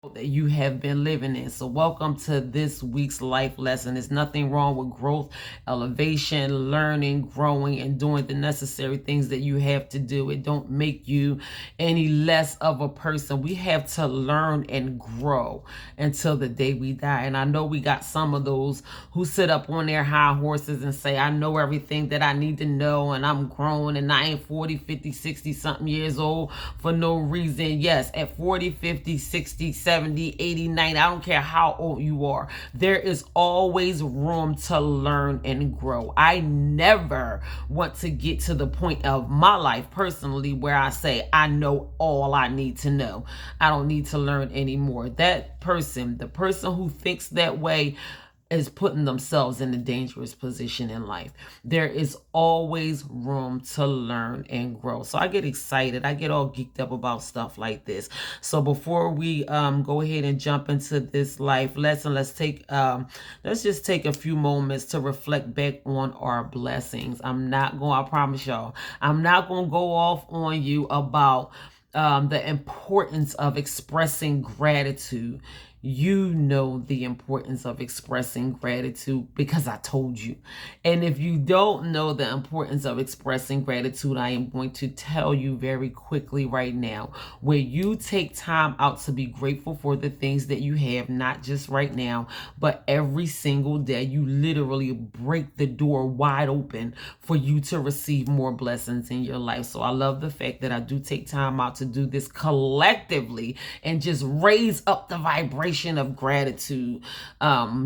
that you have been living in. So welcome to this week's life lesson. There's nothing wrong with growth, elevation, learning, growing, and doing the necessary things that you have to do. It don't make you any less of a person. We have to learn and grow until the day we die. And I know we got some of those who sit up on their high horses and say, I know everything that I need to know, and I'm grown, and I ain't 40, 50, 60 something years old for no reason. Yes, at 40, 50, 60, 70, 80, 90, I don't care how old you are, there is always room to learn and grow. I never want to get to the point of my life personally where I say, I know all I need to know. I don't need to learn anymore. That person, the person who thinks that way, is putting themselves in a dangerous position in life. There is always room to learn and grow. So I get excited. I get all geeked up about stuff like this. So before we go ahead and jump into this life lesson, let's just take a few moments to reflect back on our blessings. I promise y'all, I'm not going to go off on you about the importance of expressing gratitude. You know the importance of expressing gratitude because I told you. And if you don't know the importance of expressing gratitude, I am going to tell you very quickly right now. Where you take time out to be grateful for the things that you have, not just right now, but every single day, you literally break the door wide open for you to receive more blessings in your life. So I love the fact that I do take time out to do this collectively and just raise up the vibration of gratitude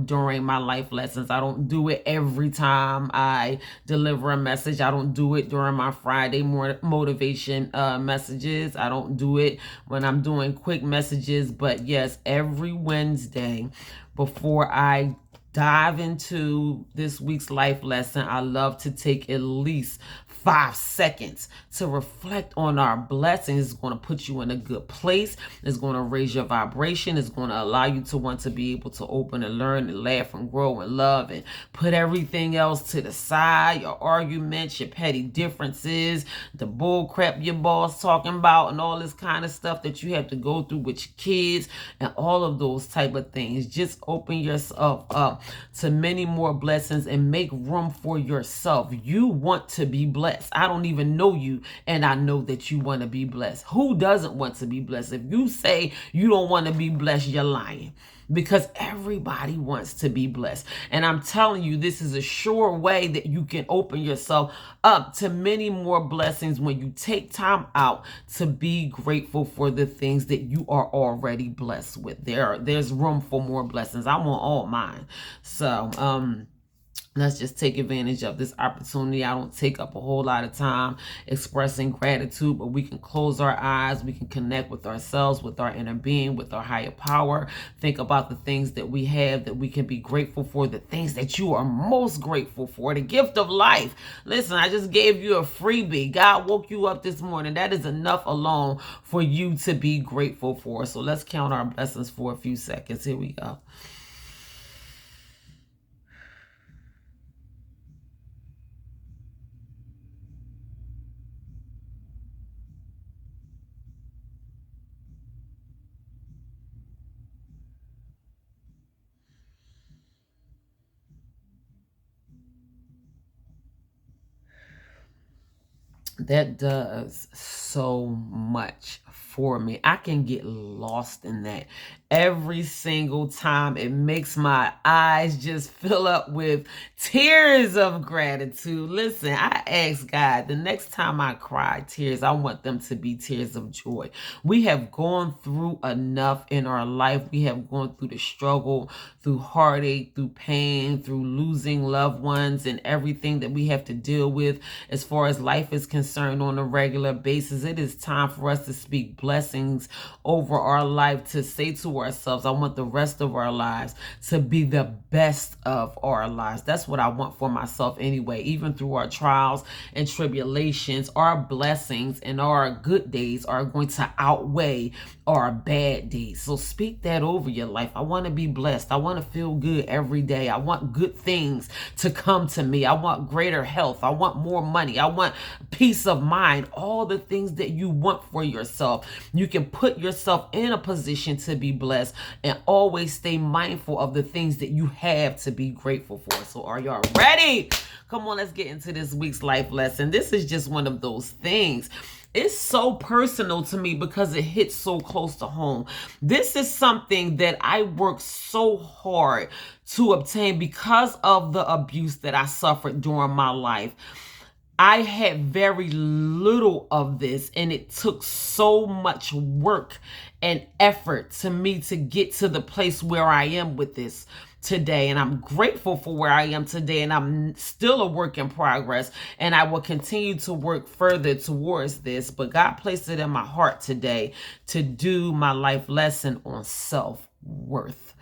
during my life lessons. I don't do it every time I deliver a message. I don't do it during my Friday motivation messages. I don't do it when I'm doing quick messages. But yes, every Wednesday before I dive into this week's life lesson, I love to take at least 5 seconds to reflect on our blessings. It's going to put you in a good place. It's going to raise your vibration. It's going to allow you to want to be able to open and learn and laugh and grow and love and put everything else to the side, your arguments, your petty differences, the bull crap your boss talking about, and all this kind of stuff that you have to go through with your kids and all of those type of things. Just open yourself up to many more blessings and make room for yourself. You want to be blessed. I don't even know you, and I know that you want to be blessed. Who doesn't want to be blessed? If you say you don't want to be blessed, you're lying, because everybody wants to be blessed. And I'm telling you, this is a sure way that you can open yourself up to many more blessings when you take time out to be grateful for the things that you are already blessed with. There's room for more blessings. I want all mine. So, let's just take advantage of this opportunity. I don't take up a whole lot of time expressing gratitude, but we can close our eyes. We can connect with ourselves, with our inner being, with our higher power. Think about the things that we have that we can be grateful for, the things that you are most grateful for, the gift of life. Listen, I just gave you a freebie. God woke you up this morning. That is enough alone for you to be grateful for. So let's count our blessings for a few seconds. Here we go. That does so much for me. I can get lost in that every single time. It makes my eyes just fill up with tears of gratitude. Listen, I ask God the next time I cry tears, I want them to be tears of joy. We have gone through enough in our life. We have gone through the struggle, through heartache, through pain, through losing loved ones, and everything that we have to deal with as far as life is concerned on a regular basis. It is time for us to speak blessings over our life, to say to ourselves, I want the rest of our lives to be the best of our lives. That's what I want for myself anyway. Even through our trials and tribulations, our blessings and our good days are going to outweigh our bad days. So speak that over your life. I want to be blessed. I want to feel good every day. I want good things to come to me. I want greater health. I want more money. I want peace peace of mind, all the things that you want for yourself. You can put yourself in a position to be blessed and always stay mindful of the things that you have to be grateful for. So are y'all ready? Come on, let's get into this week's life lesson. This is just one of those things. It's so personal to me because it hits so close to home. This is something that I worked so hard to obtain because of the abuse that I suffered during my life. I had very little of this, and it took so much work and effort to me to get to the place where I am with this today. And I'm grateful for where I am today, and I'm still a work in progress, and I will continue to work further towards this. But God placed it in my heart today to do my life lesson on self-worth.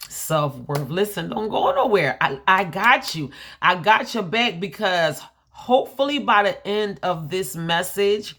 Self-worth. Listen, don't go nowhere. I got you. I got your back, because hopefully by the end of this message,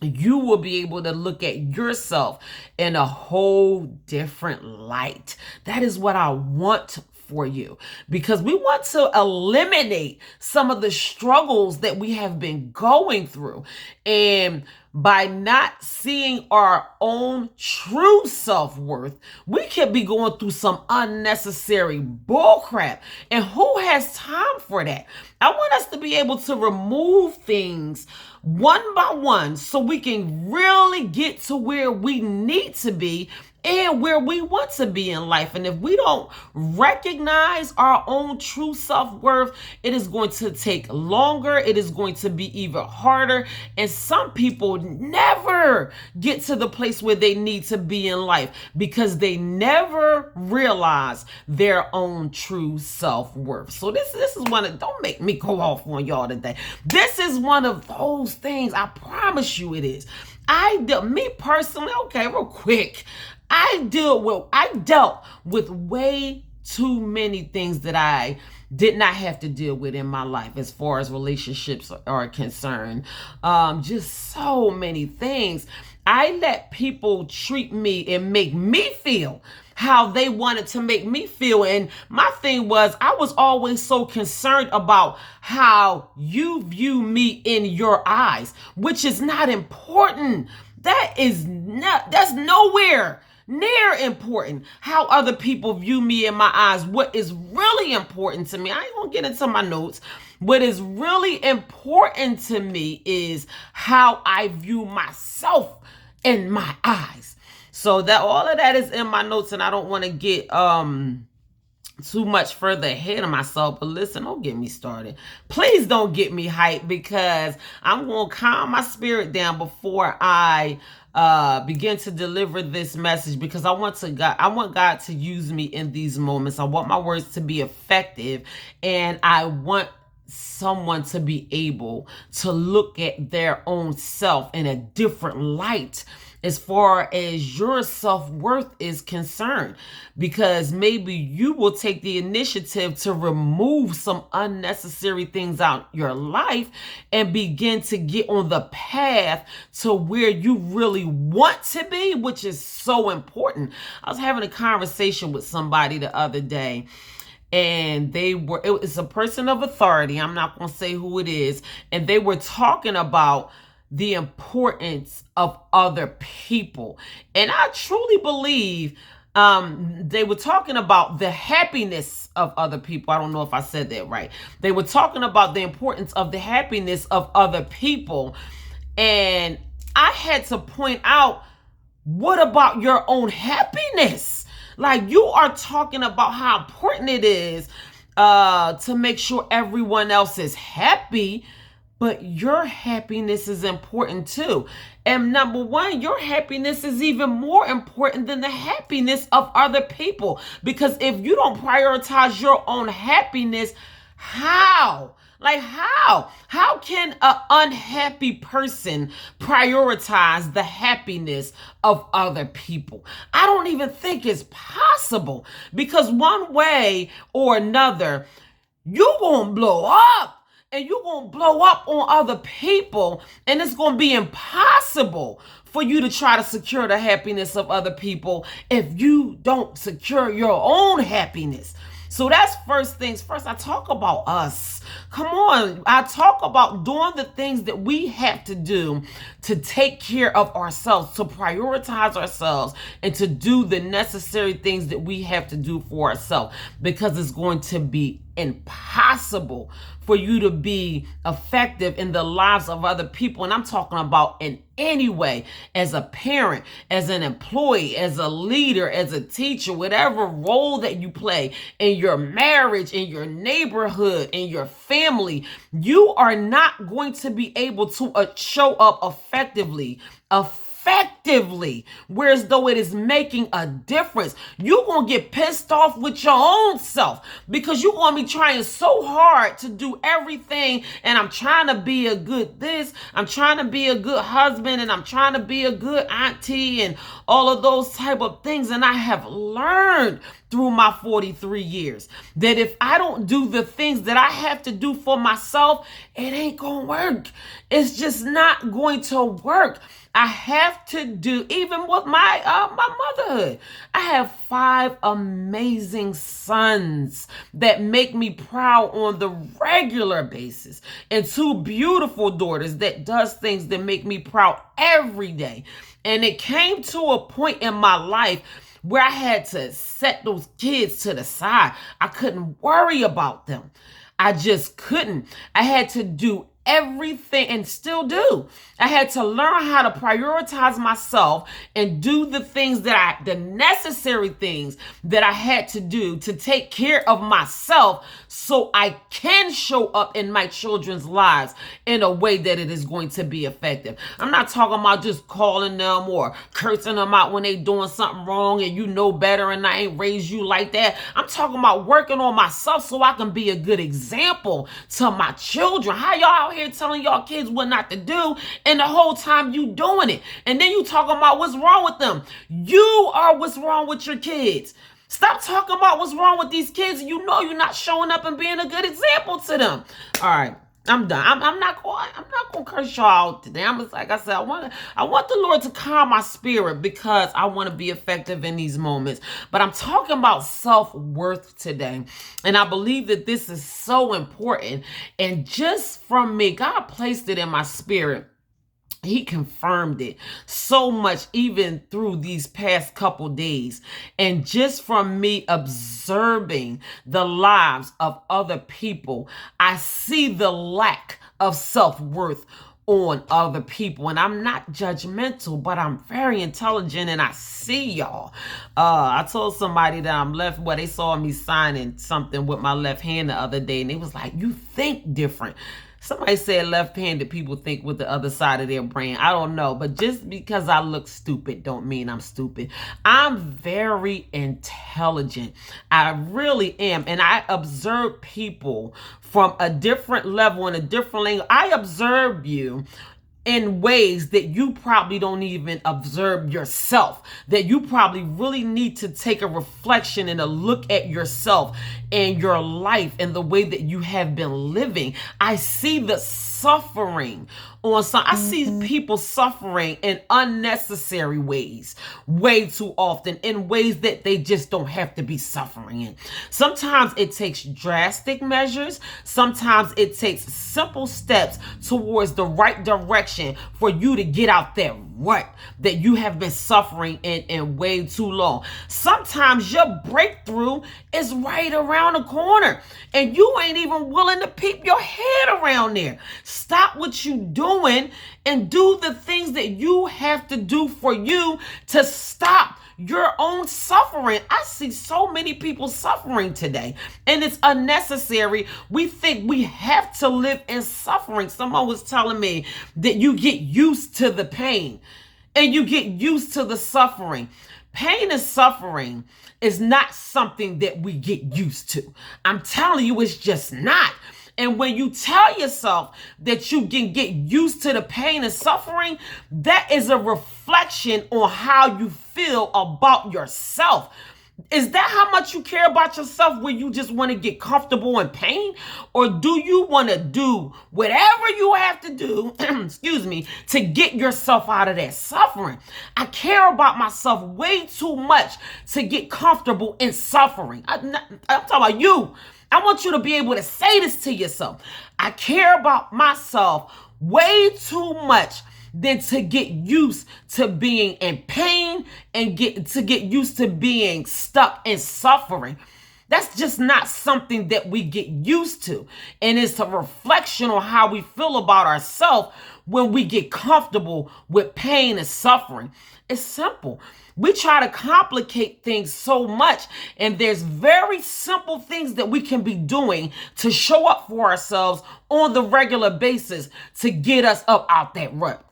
you will be able to look at yourself in a whole different light. That is what I want for you, because we want to eliminate some of the struggles that we have been going through. And by not seeing our own true self-worth, we could be going through some unnecessary bullcrap. And who has time for that? I want us to be able to remove things one by one so we can really get to where we need to be and where we want to be in life. And if we don't recognize our own true self-worth, it is going to take longer. It is going to be even harder. And some people never get to the place where they need to be in life because they never realize their own true self-worth. So this is one of, don't make me go off on y'all today. This is one of those things. I promise you it is. Me personally, okay, real quick, I dealt with way too many things that I did not have to deal with in my life as far as relationships are concerned. Just so many things. I let people treat me and make me feel how they wanted to make me feel. And my thing was, I was always so concerned about how you view me in your eyes, which is not important. That's nowhere near important how other people view me in my eyes. What is really important to me, I ain't gonna get into my notes. What is really important to me is how I view myself in my eyes. So that all of that is in my notes, and I don't want to get too much further ahead of myself. But listen, don't get me started. Please don't get me hyped, because I'm going to calm my spirit down before I begin to deliver this message, because I want God to use me in these moments. I want my words to be effective, and I want someone to be able to look at their own self in a different light as far as your self-worth is concerned, because maybe you will take the initiative to remove some unnecessary things out your life and begin to get on the path to where you really want to be, which is so important. I was having a conversation with somebody the other day, and it's a person of authority. I'm not going to say who it is. And they were talking about the importance of other people. And I truly believe they were talking about the happiness of other people. I don't know if I said that right. They were talking about the importance of the happiness of other people. And I had to point out, what about your own happiness? Like, you are talking about how important it is to make sure everyone else is happy, but your happiness is important too. And number one, your happiness is even more important than the happiness of other people. Because if you don't prioritize your own happiness, how? Like, how? How can an unhappy person prioritize the happiness of other people? I don't even think it's possible, because one way or another, you're going to blow up. And you're going to blow up on other people, and it's going to be impossible for you to try to secure the happiness of other people if you don't secure your own happiness. So that's first things first. I talk about us. Come on. I talk about doing the things that we have to do to take care of ourselves, to prioritize ourselves, and to do the necessary things that we have to do for ourselves, because it's going to be impossible for you to be effective in the lives of other people. And I'm talking about in any way, as a parent, as an employee, as a leader, as a teacher, whatever role that you play in your marriage, in your neighborhood, in your family, you are not going to be able to show up effectively, whereas though it is making a difference. You're going to get pissed off with your own self, because you're going to be trying so hard to do everything. And I'm trying to be a good this, I'm trying to be a good husband, and I'm trying to be a good auntie, and all of those type of things. And I have learned through my 43 years that if I don't do the things that I have to do for myself, it ain't going to work. It's just not going to work. I have to do, even with my motherhood. I have 5 amazing sons that make me proud on the regular basis, and 2 beautiful daughters that does things that make me proud every day. And it came to a point in my life where I had to set those kids to the side. I couldn't worry about them. I just couldn't. I had to do everything, and still do. I had to learn how to prioritize myself and do the things the necessary things that I had to do to take care of myself, so I can show up in my children's lives in a way that it is going to be effective. I'm not talking about just calling them or cursing them out when they doing something wrong and you know better and I ain't raised you like that. I'm talking about working on myself so I can be a good example to my children. How y'all out here telling y'all kids what not to do, and the whole time you doing it, and then you talking about what's wrong with them? You are what's wrong with your kids. Stop talking about what's wrong with these kids, and you know you're not showing up and being a good example to them. All right, I'm done. I'm not going to curse y'all out today. I'm just, like I said, I want the Lord to calm my spirit, because I want to be effective in these moments. But I'm talking about self-worth today. And I believe that this is so important. And just from me, God placed it in my spirit. He confirmed it so much, even through these past couple days. And just from me observing the lives of other people, I see the lack of self-worth on other people. And I'm not judgmental, but I'm very intelligent, and I see y'all. I told somebody that they saw me signing something with my left hand the other day, and they was like, you think different. Somebody said left-handed people think with the other side of their brain. I don't know, but just because I look stupid don't mean I'm stupid. I'm very intelligent. I really am. And I observe people from a different level and a different angle. I observe you in ways that you probably don't even observe yourself, that you probably really need to take a reflection and a look at yourself and your life and the way that you have been living. I see the suffering on some. I see people suffering in unnecessary ways way too often, in ways that they just don't have to be suffering in. Sometimes it takes drastic measures. Sometimes it takes simple steps towards the right direction for you to get out that rut that you have been suffering in way too long. Sometimes your breakthrough is right around the corner and you ain't even willing to peep your head around there. Stop what you doing and do the things that you have to do for you to stop your own suffering. I see so many people suffering today, and it's unnecessary. We think we have to live in suffering. Someone was telling me that you get used to the pain and you get used to the suffering. Pain and suffering is not something that we get used to. I'm telling you, it's just not. And when you tell yourself that you can get used to the pain and suffering, that is a reflection on how you feel about yourself. Is that how much you care about yourself, where you just want to get comfortable in pain? Or do you want to do whatever you have to do, excuse me, to get yourself out of that suffering? I care about myself way too much to get comfortable in suffering. I'm talking about you. I want you to be able to say this to yourself. I care about myself way too much than to get used to being in pain and get used to being stuck in suffering. That's just not something that we get used to. And it's a reflection on how we feel about ourselves when we get comfortable with pain and suffering. It's simple. We try to complicate things so much, and there's very simple things that we can be doing to show up for ourselves on the regular basis to get us up out that rut.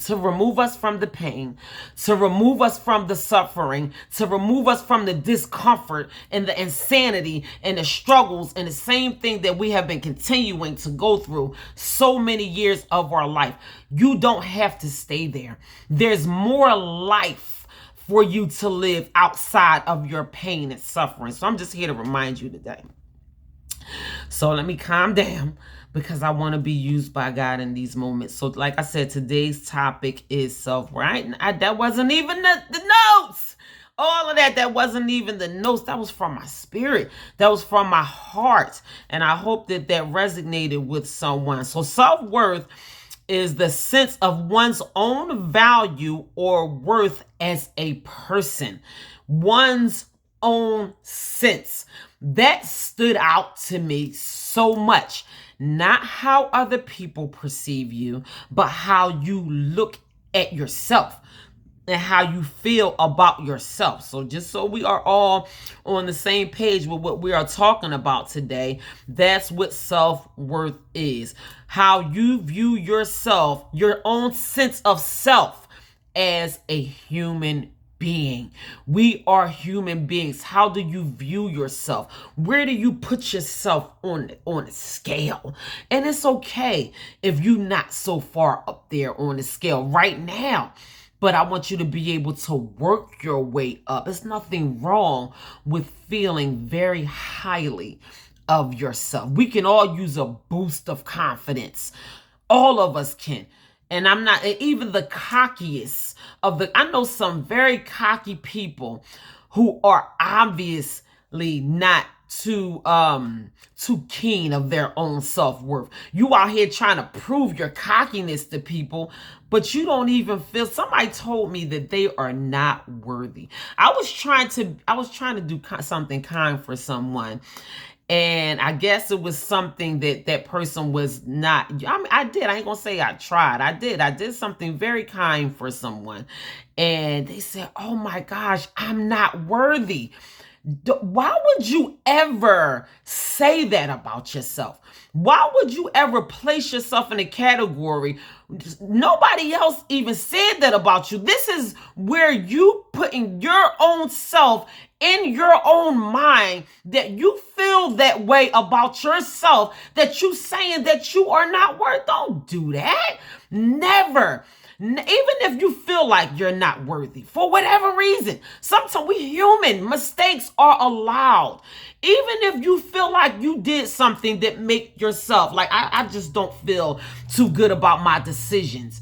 To remove us from the pain, to remove us from the suffering, to remove us from the discomfort and the insanity and the struggles and the same thing that we have been continuing to go through so many years of our life. You don't have to stay there. There's more life for you to live outside of your pain and suffering. So I'm just here to remind you today. So let me calm down, because I want to be used by God in these moments. So like I said, today's topic is self-right. That wasn't even the notes. All of that wasn't even the notes. That was from my spirit. That was from my heart. And I hope that resonated with someone. So self-worth is the sense of one's own value or worth as a person. One's own sense. That stood out to me so much. Not how other people perceive you, but how you look at yourself and how you feel about yourself. So just so we are all on the same page with what we are talking about today, that's what self-worth is. How you view yourself, your own sense of self as a human being. We are human beings. How do you view yourself? Where do you put yourself on the scale? And it's okay if you're not so far up there on the scale right now. But I want you to be able to work your way up. There's nothing wrong with feeling very highly of yourself. We can all use a boost of confidence. All of us can. And I'm not even the cockiest of I know some very cocky people who are obviously not too keen of their own self-worth. You out here trying to prove your cockiness to people, but you don't even feel. Somebody told me that they are not worthy. I was trying to do something kind for someone. And I guess it was something that person was not. I mean, I did. I ain't gonna say I tried. I did something very kind for someone. And they said, oh my gosh, I'm not worthy. Why would you ever say that about yourself? Why would you ever place yourself in a category? Nobody else even said that about you. This is where you putting your own self in your own mind, that you feel that way about yourself, that you saying that you are not worth. Don't do that. Never. Even if you feel like you're not worthy for whatever reason. Sometimes we human, mistakes are allowed. Even if you feel like you did something that make yourself like, I just don't feel too good about my decisions.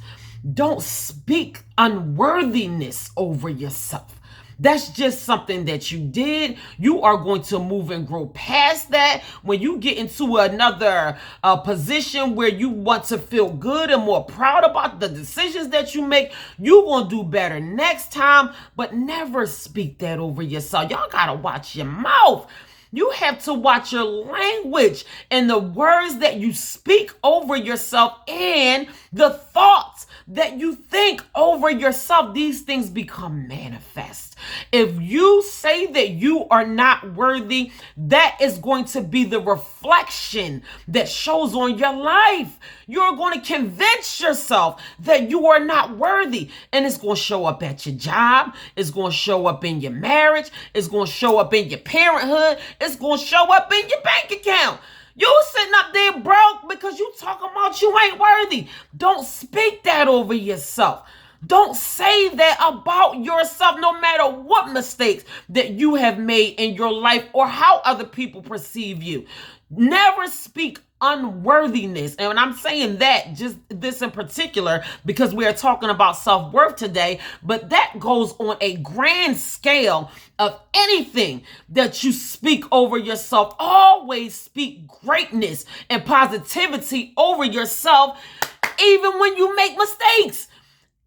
Don't speak unworthiness over yourself. That's just something that you did. You are going to move and grow past that. When you get into another position where you want to feel good and more proud about the decisions that you make, you're going to do better next time. But never speak that over yourself. Y'all got to watch your mouth. You have to watch your language and the words that you speak over yourself and the thoughts that you think over yourself. These things become manifest. If you say that you are not worthy, that is going to be the reflection that shows on your life. You're going to convince yourself that you are not worthy, and it's going to show up at your job. It's going to show up in your marriage. It's going to show up in your parenthood. It's going to show up in your bank account. You sitting up there broke because you talking about you ain't worthy. Don't speak that over yourself. Don't say that about yourself, no matter what mistakes that you have made in your life or how other people perceive you. Never speak unworthiness. And when I'm saying that, just this in particular, because we are talking about self-worth today, but that goes on a grand scale of anything that you speak over yourself. Always speak greatness and positivity over yourself, even when you make mistakes.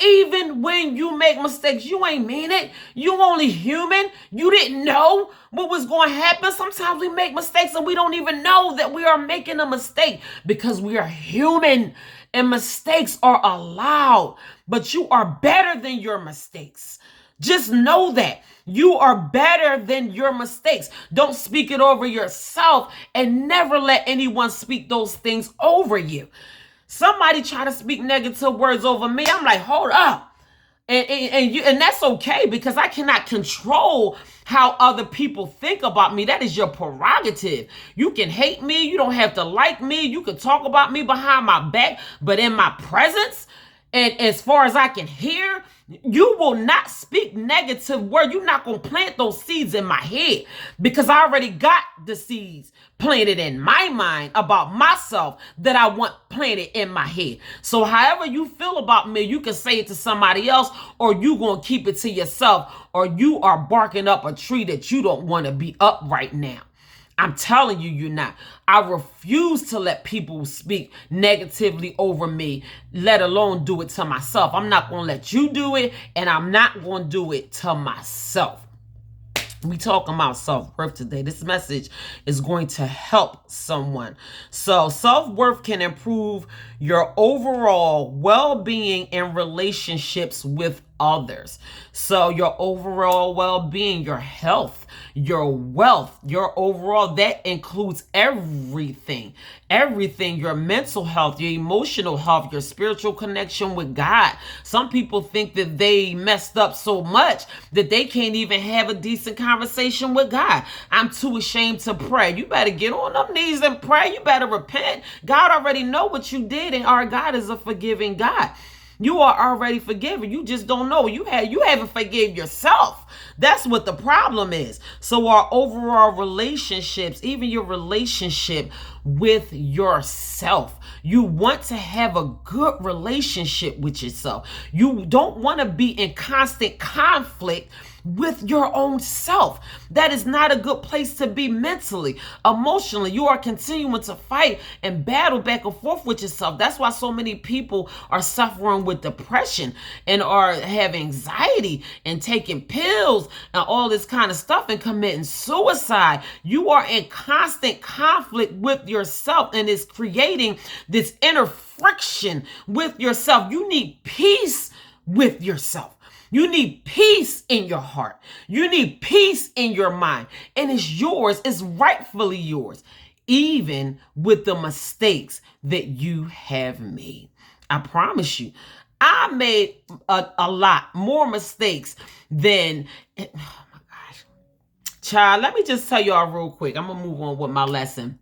Even when you make mistakes, you ain't mean it. You only human. You didn't know what was going to happen. Sometimes we make mistakes and we don't even know that we are making a mistake because we are human and mistakes are allowed. But you are better than your mistakes. Just know that. You are better than your mistakes. Don't speak it over yourself and never let anyone speak those things over you. Somebody try to speak negative words over me. I'm like, hold up. And that's okay, because I cannot control how other people think about me. That is your prerogative. You can hate me. You don't have to like me. You can talk about me behind my back, but in my presence, and as far as I can hear, you will not speak negative word. You're not going to plant those seeds in my head, because I already got the seeds planted in my mind about myself that I want planted in my head. So however you feel about me, you can say it to somebody else, or you going to keep it to yourself, or you are barking up a tree that you don't want to be up right now. I'm telling you, you're not. I refuse to let people speak negatively over me, let alone do it to myself. I'm not going to let you do it, and I'm not going to do it to myself. We talking about self-worth today. This message is going to help someone. So self-worth can improve your overall well-being in relationships with others. So your overall well-being, your health, your wealth, your overall, that includes everything. Everything, your mental health, your emotional health, your spiritual connection with God. Some people think that they messed up so much that they can't even have a decent conversation with God. I'm too ashamed to pray. You better get on them knees and pray. You better repent. God already know what you did, and our God is a forgiving God. You are already forgiven. You just don't know. You haven't forgiven yourself. That's what the problem is. So our overall relationships, even your relationship with yourself, you want to have a good relationship with yourself. You don't want to be in constant conflict with your own self. That is not a good place to be mentally, emotionally. You are continuing to fight and battle back and forth with yourself. That's why so many people are suffering with depression and are having anxiety and taking pills and all this kind of stuff and committing suicide. You are in constant conflict with yourself, and it's creating this inner friction with yourself. You need peace with yourself. You need peace in your heart. You need peace in your mind. And it's yours. It's rightfully yours, even with the mistakes that you have made. I promise you, I made a lot more mistakes than... Oh my gosh. Child, let me just tell y'all real quick. I'm going to move on with my lesson.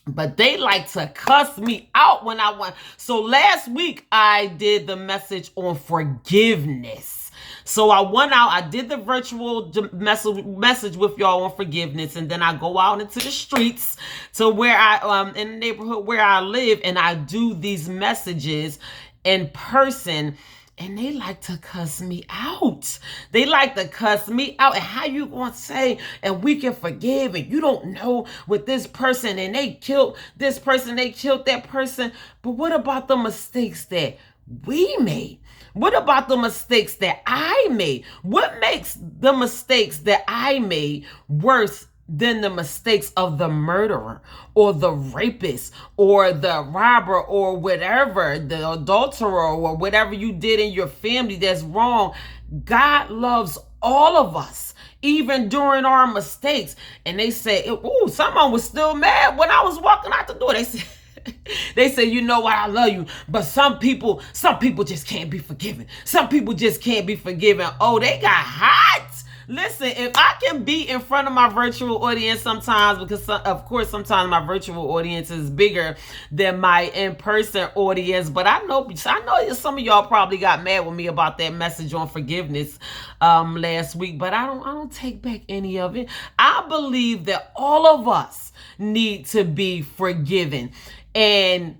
But they like to cuss me out when I want. So last week, I did the message on forgiveness. So I went out, I did the virtual message with y'all on forgiveness, and then I go out into the streets to where I, in the neighborhood where I live, and I do these messages in person, and they like to cuss me out. They like to cuss me out. And how you gonna say, and we can forgive, and you don't know with this person, and they killed this person, they killed that person. But what about the mistakes that we made? What about the mistakes that I made? What makes the mistakes that I made worse than the mistakes of the murderer or the rapist or the robber or whatever, the adulterer or whatever you did in your family that's wrong? God loves all of us, even during our mistakes. And they say, ooh, someone was still mad when I was walking out the door. They say, you know what, I love you, but some people just can't be forgiven. Some people just can't be forgiven. Oh, they got hot. Listen, if I can be in front of my virtual audience sometimes, because of course sometimes my virtual audience is bigger than my in-person audience, but I know some of y'all probably got mad with me about that message on forgiveness last week, but I don't take back any of it. I believe that all of us need to be forgiven, and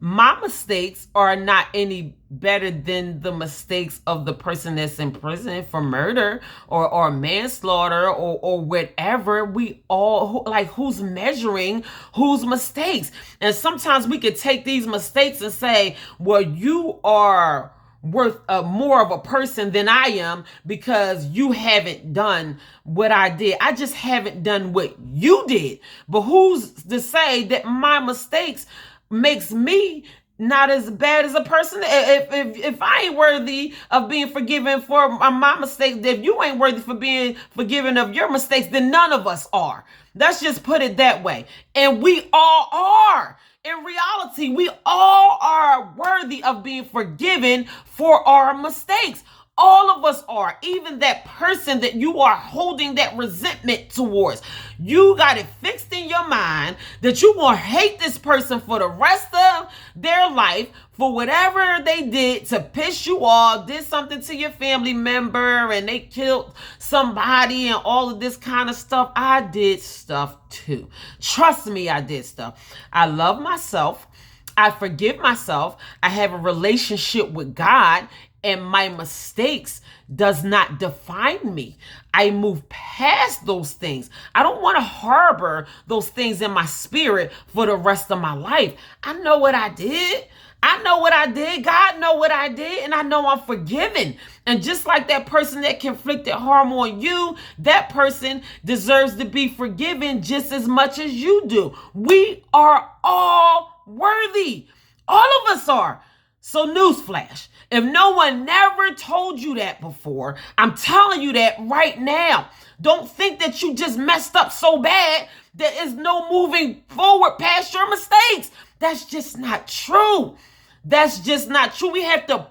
my mistakes are not any better than the mistakes of the person that's in prison for murder or manslaughter or whatever. We all, like, who's measuring whose mistakes? And sometimes we could take these mistakes and say, well, you are worth more of a person than I am because you haven't done what I did. I just haven't done what you did. But who's to say that my mistakes makes me not as bad as a person? If I ain't worthy of being forgiven for my mistakes, if you ain't worthy for being forgiven of your mistakes, then none of us are. Let's just put it that way. And we all are. In reality, we all are worthy of being forgiven for our mistakes. All of us are. Even that person that you are holding that resentment towards. You got it fixed in your mind that you gonna hate this person for the rest of their life for whatever they did to piss you off, did something to your family member, and they killed somebody and all of this kind of stuff. I did stuff too. Trust me, I did stuff. I love myself. I forgive myself. I have a relationship with God, and my mistakes does not define me. I move past those things. I don't want to harbor those things in my spirit for the rest of my life. I know what I did. I know what I did. God know what I did, and I know I'm forgiven. And just like that person that inflicted harm on you, that person deserves to be forgiven just as much as you do. We are all worthy. All of us are. So newsflash, if no one never told you that before, I'm telling you that right now. Don't think that you just messed up so bad there is no moving forward past your mistakes. That's just not true. That's just not true. We have to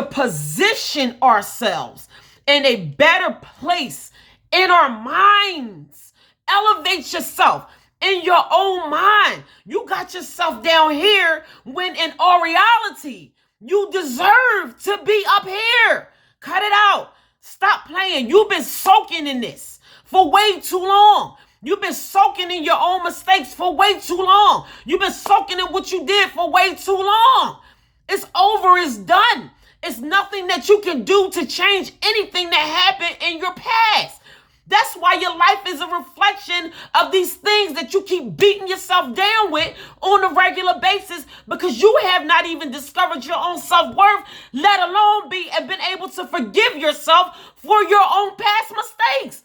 position ourselves in a better place in our minds. Elevate yourself in your own mind. You got yourself down here when in all reality, you deserve to be up here. Cut it out. Stop playing. You've been soaking in this for way too long. You've been soaking in your own mistakes for way too long. You've been soaking in what you did for way too long. It's over. It's done. It's nothing that you can do to change anything that happened in your past. That's why your life is a reflection of these things that you keep beating yourself down with on a regular basis, because you have not even discovered your own self-worth, let alone been able to forgive yourself for your own past mistakes.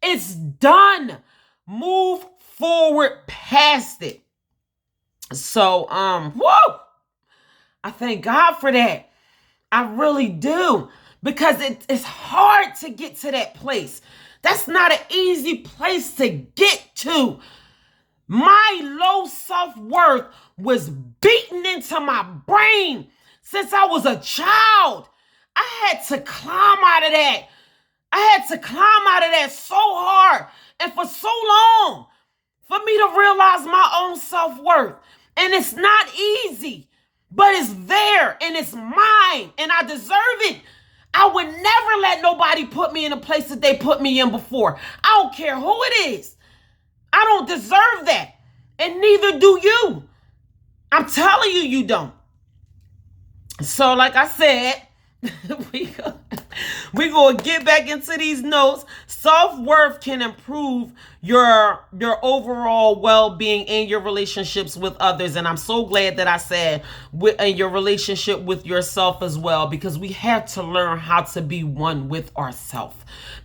It's done. Move forward past it. So, whoa! I thank God for that. I really do, because it's hard to get to that place. That's not an easy place to get to. My low self-worth was beaten into my brain since I was a child. I had to climb out of that. I had to climb out of that so hard and for so long for me to realize my own self-worth. And it's not easy, but it's there and it's mine and I deserve it. I would never let nobody put me in a place that they put me in before. I don't care who it is. I don't deserve that. And neither do you. I'm telling you, you don't. So like I said, we're going to get back into these notes. Self-worth can improve your overall well-being in your relationships with others. And I'm so glad that I said in your relationship with yourself as well, because we have to learn how to be one with ourselves.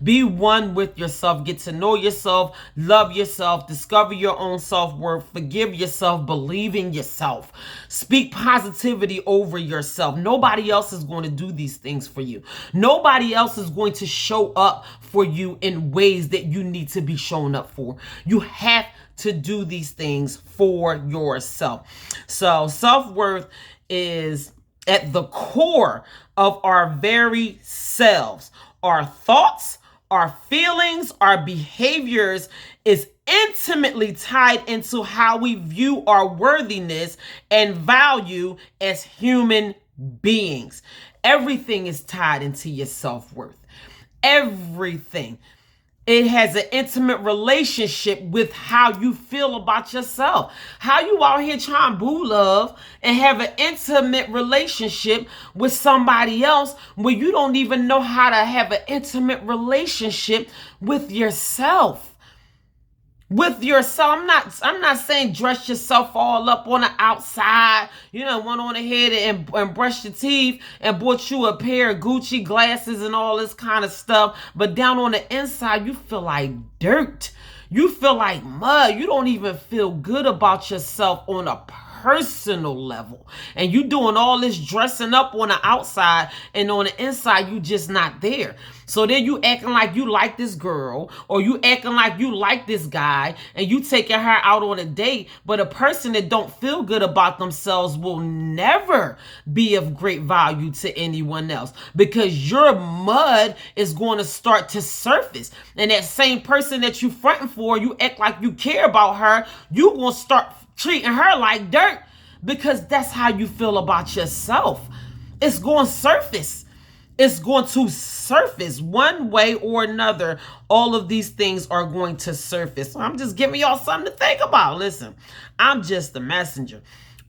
Be one with yourself. Get to know yourself. Love yourself. Discover your own self-worth. Forgive yourself. Believe in yourself. Speak positivity over yourself. Nobody else is going to do these things for you. Nobody else is going to show up for you in ways that you need to be shown up for. You have to do these things for yourself. So self-worth is at the core of our very selves. our thoughts, our feelings, our behaviors is intimately tied into how we view our worthiness and value as human beings. Everything is tied into your self-worth. Everything. It has an intimate relationship with how you feel about yourself. How you out here trying to boo love and have an intimate relationship with somebody else when you don't even know how to have an intimate relationship with yourself. With yourself. I'm not saying dress yourself all up on the outside, went on ahead and brushed your teeth and bought you a pair of Gucci glasses and all this kind of stuff, but down on the inside you feel like dirt. You feel like mud. You don't even feel good about yourself on a personal level. And you doing all this dressing up on the outside, and on the inside you just not there. So then you acting like you like this girl, or you acting like you like this guy, and you taking her out on a date, but a person that don't feel good about themselves will never be of great value to anyone else, because your mud is going to start to surface. And that same person that you fronting for, you act like you care about her, you going to start treating her like dirt, because that's how you feel about yourself. It's going to surface. It's going to surface one way or another. All of these things are going to surface. So I'm just giving y'all something to think about. Listen, I'm just the messenger.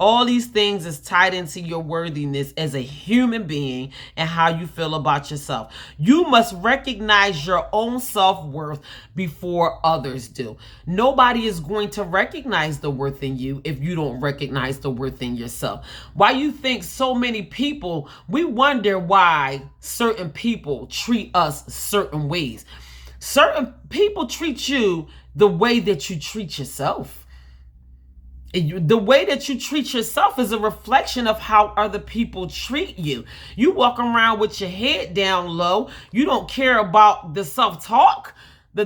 All these things is tied into your worthiness as a human being and how you feel about yourself. You must recognize your own self-worth before others do. Nobody is going to recognize the worth in you if you don't recognize the worth in yourself. Why you think so many people, we wonder why certain people treat us certain ways. Certain people treat you the way that you treat yourself. The way that you treat yourself is a reflection of how other people treat you. You walk around with your head down low. You don't care about the self-talk, the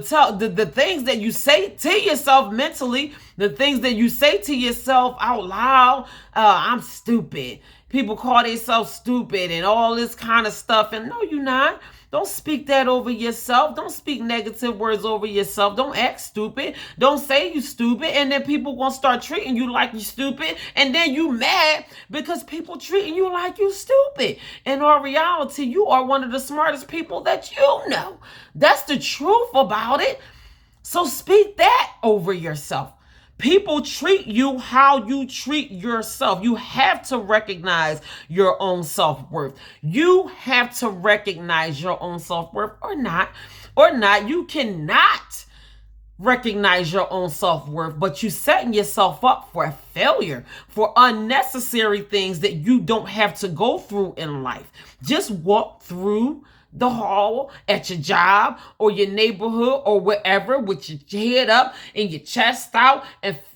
things that you say to yourself mentally, the things that you say to yourself out loud. I'm stupid. People call themselves stupid and all this kind of stuff. And no, you're not. Don't speak that over yourself. Don't speak negative words over yourself. Don't act stupid. Don't say you stupid. And then people gonna start treating you like you stupid. And then you mad because people treating you like you stupid. In all reality, you are one of the smartest people that you know. That's the truth about it. So speak that over yourself. People treat you how you treat yourself. You have to recognize your own self-worth. You have to recognize your own self-worth or not. You cannot recognize your own self-worth, but you setting yourself up for failure, for unnecessary things that you don't have to go through in life. Just walk through the hall at your job or your neighborhood or wherever with your head up and your chest out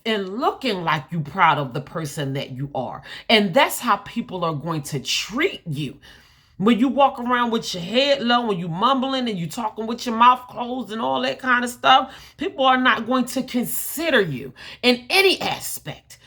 and looking like you proud of the person that you are. And that's how people are going to treat you. When you walk around with your head low, when you mumbling and you talking with your mouth closed and all that kind of stuff, people are not going to consider you in any aspect.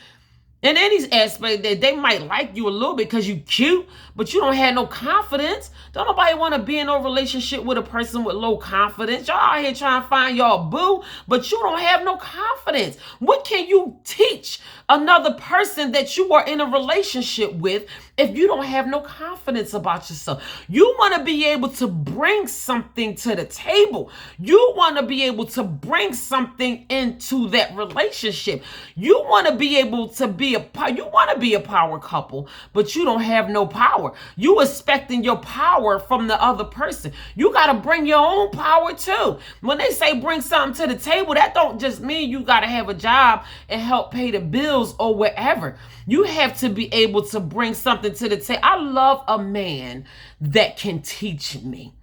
In any aspect, that they might like you a little bit because you cute, but you don't have no confidence. Don't nobody want to be in a relationship with a person with low confidence. Y'all out here trying to find y'all boo, but you don't have no confidence. What can you teach another person that you are in a relationship with if you don't have no confidence about yourself? You want to be able to bring something to the table. You want to be able to bring something into that relationship. You want to be able to be you want to be a power couple, but you don't have no power. You expecting your power from the other person. You got to bring your own power too. When they say bring something to the table, that don't just mean you got to have a job and help pay the bills or whatever. You have to be able to bring something to the table. I love a man that can teach me.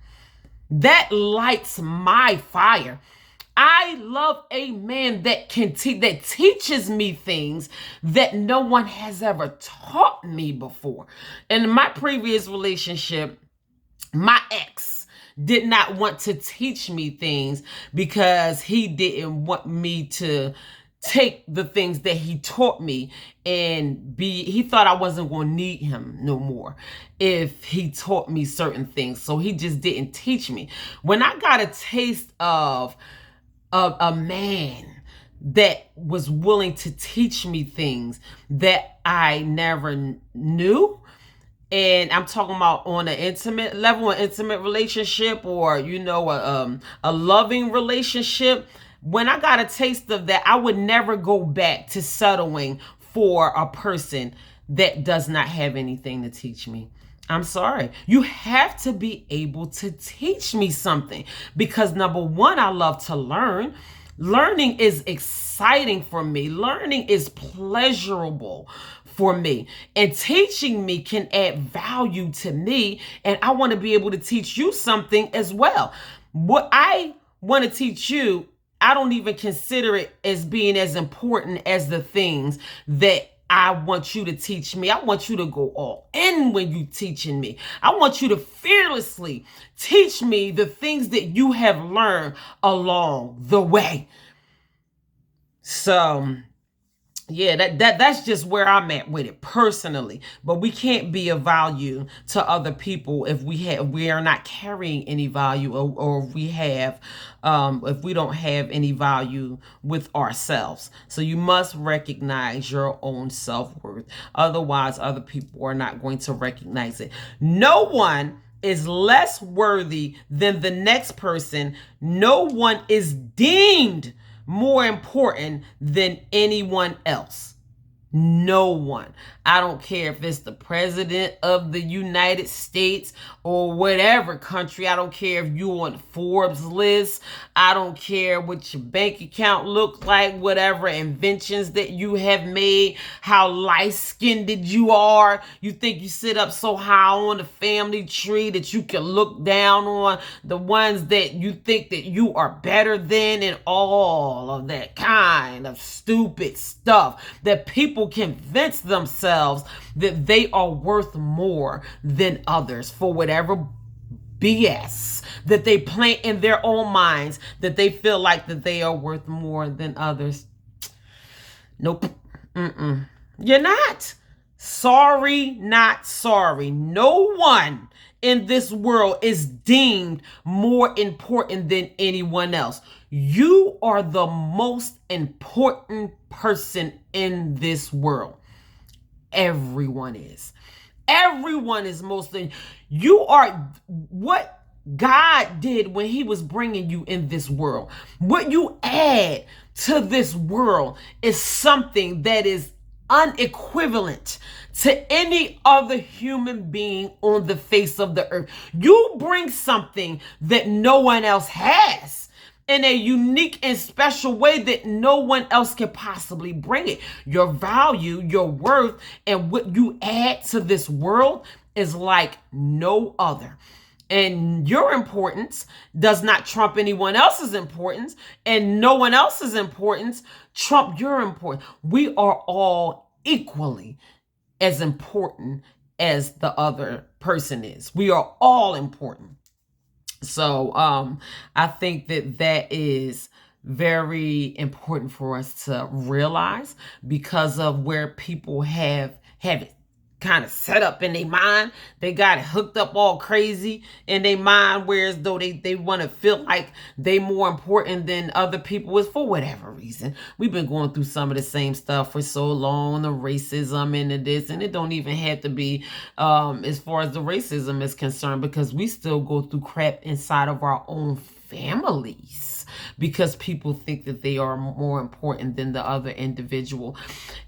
That lights my fire. I love a man that can that teaches me things that no one has ever taught me before. In my previous relationship, my ex did not want to teach me things because he didn't want me to take the things that he taught me and he thought I wasn't going to need him no more if he taught me certain things. So he just didn't teach me. When I got a taste of a man that was willing to teach me things that I never knew, and I'm talking about on an intimate level, an intimate relationship, or, you know, a loving relationship. When I got a taste of that, I would never go back to settling for a person that does not have anything to teach me. I'm sorry. You have to be able to teach me something, because number one, I love to learn. Learning is exciting for me. Learning is pleasurable for me, and teaching me can add value to me, and I want to be able to teach you something as well. What I want to teach you, I don't even consider it as being as important as the things that I want you to teach me. I want you to go all in when you teaching me. I want you to fearlessly teach me the things that you have learned along the way. So yeah, that's just where I'm at with it personally. But we can't be of value to other people if we are not carrying any value, or if we don't have any value with ourselves. So you must recognize your own self-worth. Otherwise, other people are not going to recognize it. No one is less worthy than the next person. No one is deemed more important than anyone else. No one. I don't care if it's the president of the United States or whatever country. I don't care if you're on Forbes list. I don't care what your bank account looks like, whatever inventions that you have made, how light-skinned you are. You think you sit up so high on the family tree that you can look down on the ones that you think that you are better than, and all of that kind of stupid stuff that people convince themselves that they are worth more than others for whatever BS that they plant in their own minds, that they feel like that they are worth more than others. Nope. You're not. Sorry, not sorry. No one in this world is deemed more important than anyone else. You are the most important person in this world. Everyone is. Everyone is mostly. You are what God did when he was bringing you in this world. What you add to this world is something that is unequivalent to any other human being on the face of the earth. You bring something that no one else has, in a unique and special way that no one else can possibly bring it. Your value, your worth, and what you add to this world is like no other. And your importance does not trump anyone else's importance, and no one else's importance trump your importance. We are all equally as important as the other person is. We are all important. So I think that is very important for us to realize, because of where people have it kind of set up in their mind. They got it hooked up all crazy in their mind, whereas though they want to feel like they more important than other people is for whatever reason. We've been going through some of the same stuff for so long, the racism and this, and it don't even have to be as far as the racism is concerned, because we still go through crap inside of our own families, because people think that they are more important than the other individual.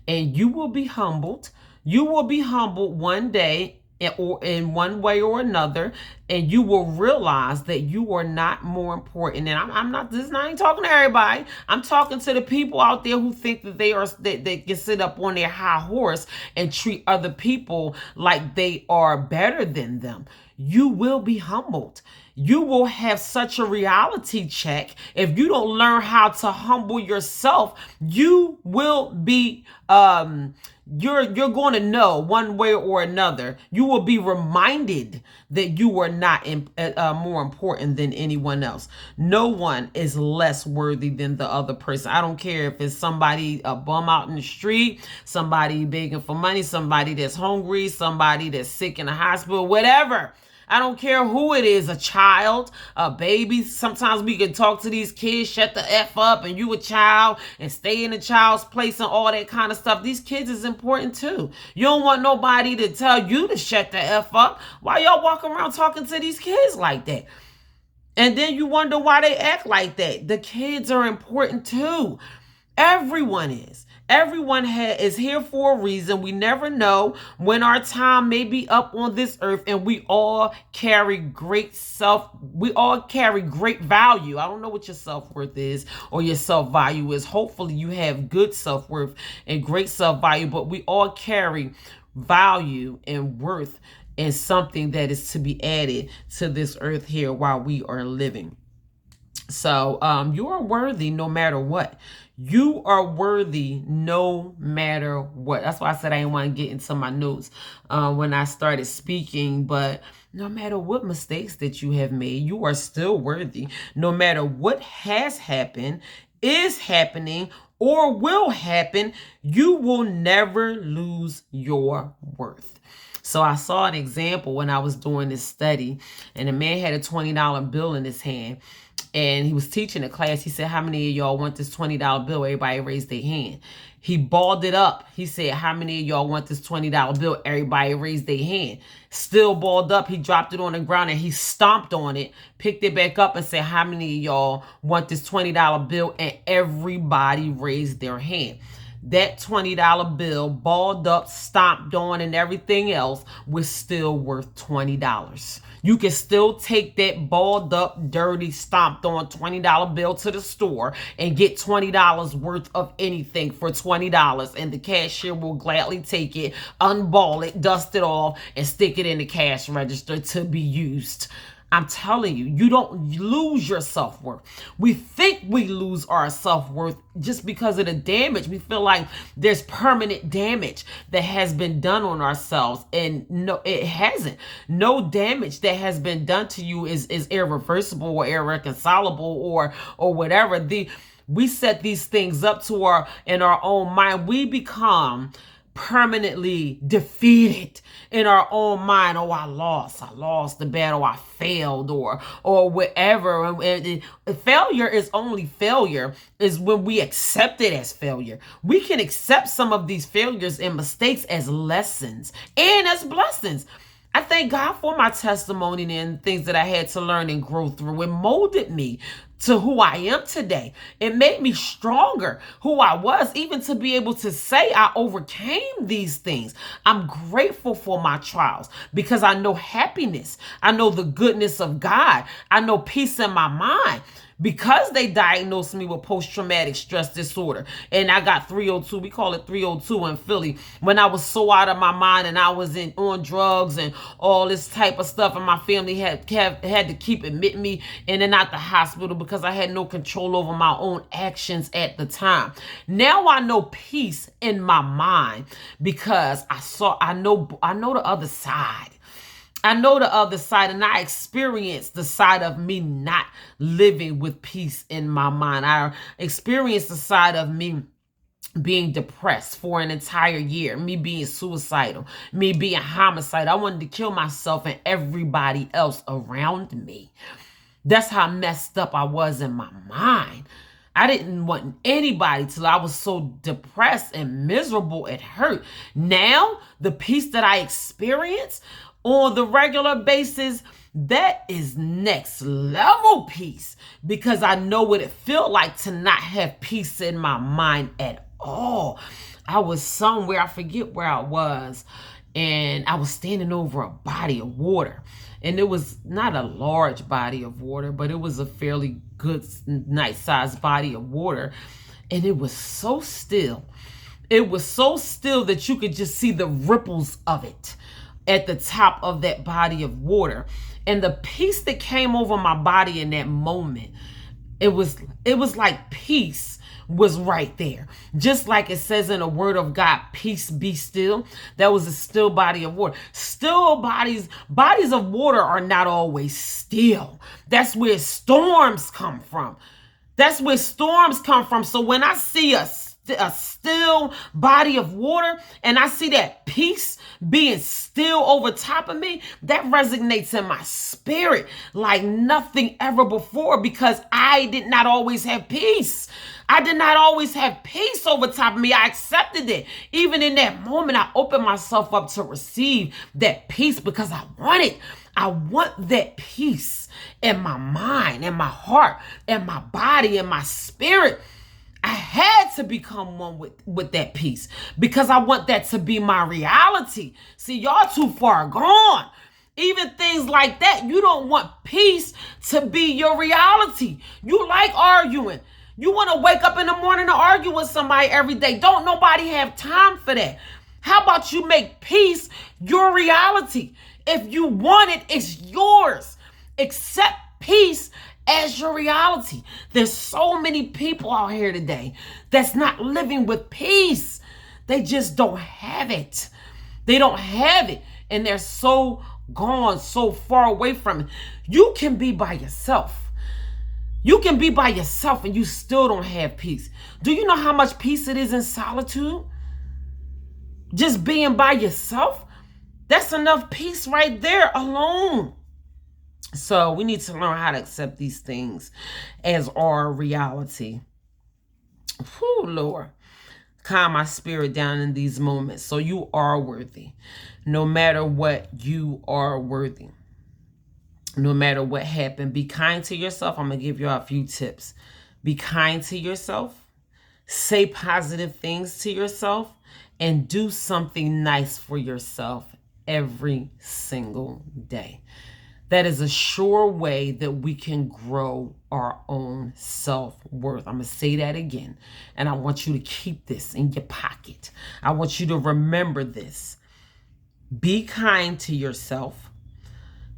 And you will be humbled. You will be humbled one day, or in one way or another, and you will realize that you are not more important. And I'm not, I ain't talking to everybody. I'm talking to the people out there who think that they can sit up on their high horse and treat other people like they are better than them. You will be humbled. you will have such a reality check. If you don't learn how to humble yourself, you will be you're going to know one way or another. You will be reminded that you are not more important than anyone else. No one is less worthy than the other person. I don't care if it's somebody, a bum out in the street, somebody begging for money, somebody that's hungry, somebody that's sick in the hospital, whatever. I don't care who it is, a child, a baby. Sometimes we can talk to these kids, shut the F up, and you a child, and stay in the child's place and all that kind of stuff. These kids is important too. You don't want nobody to tell you to shut the F up. Why y'all walk around talking to these kids like that? And then you wonder why they act like that. The kids are important too. Everyone is. Everyone is here for a reason. We never know when our time may be up on this earth, and we all carry great value. I don't know what your self-worth is or your self-value is. Hopefully you have good self-worth and great self-value, but we all carry value and worth and something that is to be added to this earth here while we are living. So you are worthy no matter what. You are worthy no matter what. That's why I said I didn't want to get into my notes when I started speaking. But no matter what mistakes that you have made, you are still worthy. No matter what has happened, is happening, or will happen, you will never lose your worth. So I saw an example when I was doing this study, and a man had a $20 bill in his hand. And he was teaching a class. He said, how many of y'all want this $20 bill? Everybody raised their hand. He balled it up. He said, how many of y'all want this $20 bill? Everybody raised their hand. Still balled up. He dropped it on the ground and he stomped on it, picked it back up and said, how many of y'all want this $20 bill? And everybody raised their hand. That $20 bill, balled up, stomped on, and everything else was still worth $20. You can still take that balled up, dirty, stomped on $20 bill to the store and get $20 worth of anything for $20. And the cashier will gladly take it, unball it, dust it off, and stick it in the cash register to be used. I'm telling you, you don't lose your self-worth. We think we lose our self-worth just because of the damage. We feel like there's permanent damage that has been done on ourselves. And no, it hasn't. No damage that has been done to you is irreversible or irreconcilable or whatever. We set these things up in our own mind. We become permanently defeated in our own mind. Oh, I lost the battle, I failed, or whatever. And failure is only failure is when we accept it as failure. We can accept some of these failures and mistakes as lessons and as blessings. I thank God for my testimony and things that I had to learn and grow through. It molded me to who I am today. It made me stronger who I was, even to be able to say I overcame these things. I'm grateful for my trials because I know happiness. I know the goodness of God. I know peace in my mind. Because they diagnosed me with post-traumatic stress disorder. And I got 302. We call it 302 in Philly. When I was so out of my mind and I was on drugs and all this type of stuff. And my family had to keep admitting me in and out the hospital because I had no control over my own actions at the time. Now I know peace in my mind because I know the other side. I know the other side, and I experienced the side of me not living with peace in my mind. I experienced the side of me being depressed for an entire year, me being suicidal, me being homicidal. I wanted to kill myself and everybody else around me. That's how messed up I was in my mind. I didn't want anybody to. I was so depressed and miserable, it hurt. Now, the peace that I experience on the regular basis, that is next level peace, because I know what it felt like to not have peace in my mind at all. I was somewhere, I forget where I was, and I was standing over a body of water. And it was not a large body of water, but it was a fairly good, nice sized body of water. And it was so still. It was so still that you could just see the ripples of it at the top of that body of water. And the peace that came over my body in that moment, it was like peace was right there. Just like it says in the word of God, peace be still. That was a still body of water. Still bodies of water are not always still. That's where storms come from. That's where storms come from. So when I see a still body of water and I see that peace being still over top of me, that resonates in my spirit like nothing ever before, because I did not always have peace. I did not always have peace over top of me. I accepted it. Even in that moment, I opened myself up to receive that peace because I want it. I want that peace in my mind, in my heart, in my body, in my spirit. I had to become one with that peace because I want that to be my reality. See, y'all too far gone. Even things like that, you don't want peace to be your reality. You like arguing. You want to wake up in the morning to argue with somebody every day. Don't nobody have time for that. How about you make peace your reality? If you want it, it's yours. Accept peace as your reality. There's so many people out here today that's not living with peace. They just don't have it. They don't have it. And they're so gone, so far away from it. You can be by yourself. You can be by yourself and you still don't have peace. Do you know how much peace it is in solitude? Just being by yourself, that's enough peace right there alone. So we need to learn how to accept these things as our reality. Whew, Lord. Calm my spirit down in these moments. So you are worthy. No matter what, you are worthy. No matter what happened, be kind to yourself. I'm going to give you a few tips. Be kind to yourself. Say positive things to yourself. And do something nice for yourself every single day. That is a sure way that we can grow our own self-worth. I'm going to say that again. And I want you to keep this in your pocket. I want you to remember this. Be kind to yourself.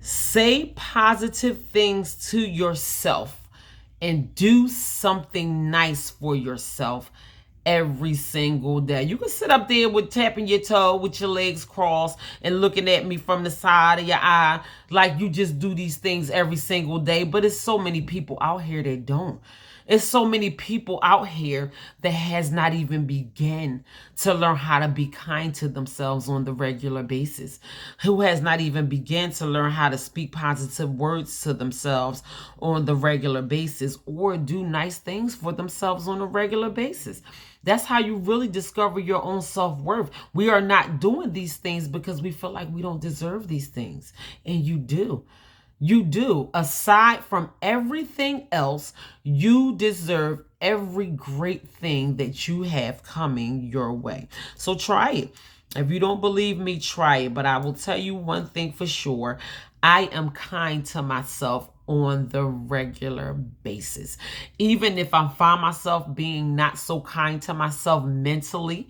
Say positive things to yourself. And do something nice for yourself every single day. You can sit up there with tapping your toe with your legs crossed and looking at me from the side of your eye like you just do these things every single day. But it's so many people out here that don't. It's so many people out here that has not even begun to learn how to be kind to themselves on the regular basis, who has not even begun to learn how to speak positive words to themselves on the regular basis or do nice things for themselves on a regular basis. That's how you really discover your own self-worth. We are not doing these things because we feel like we don't deserve these things. And you do. You do. Aside from everything else, you deserve every great thing that you have coming your way. So try it. If you don't believe me, try it. But I will tell you one thing for sure. I am kind to myself on the regular basis. Even if I find myself being not so kind to myself mentally,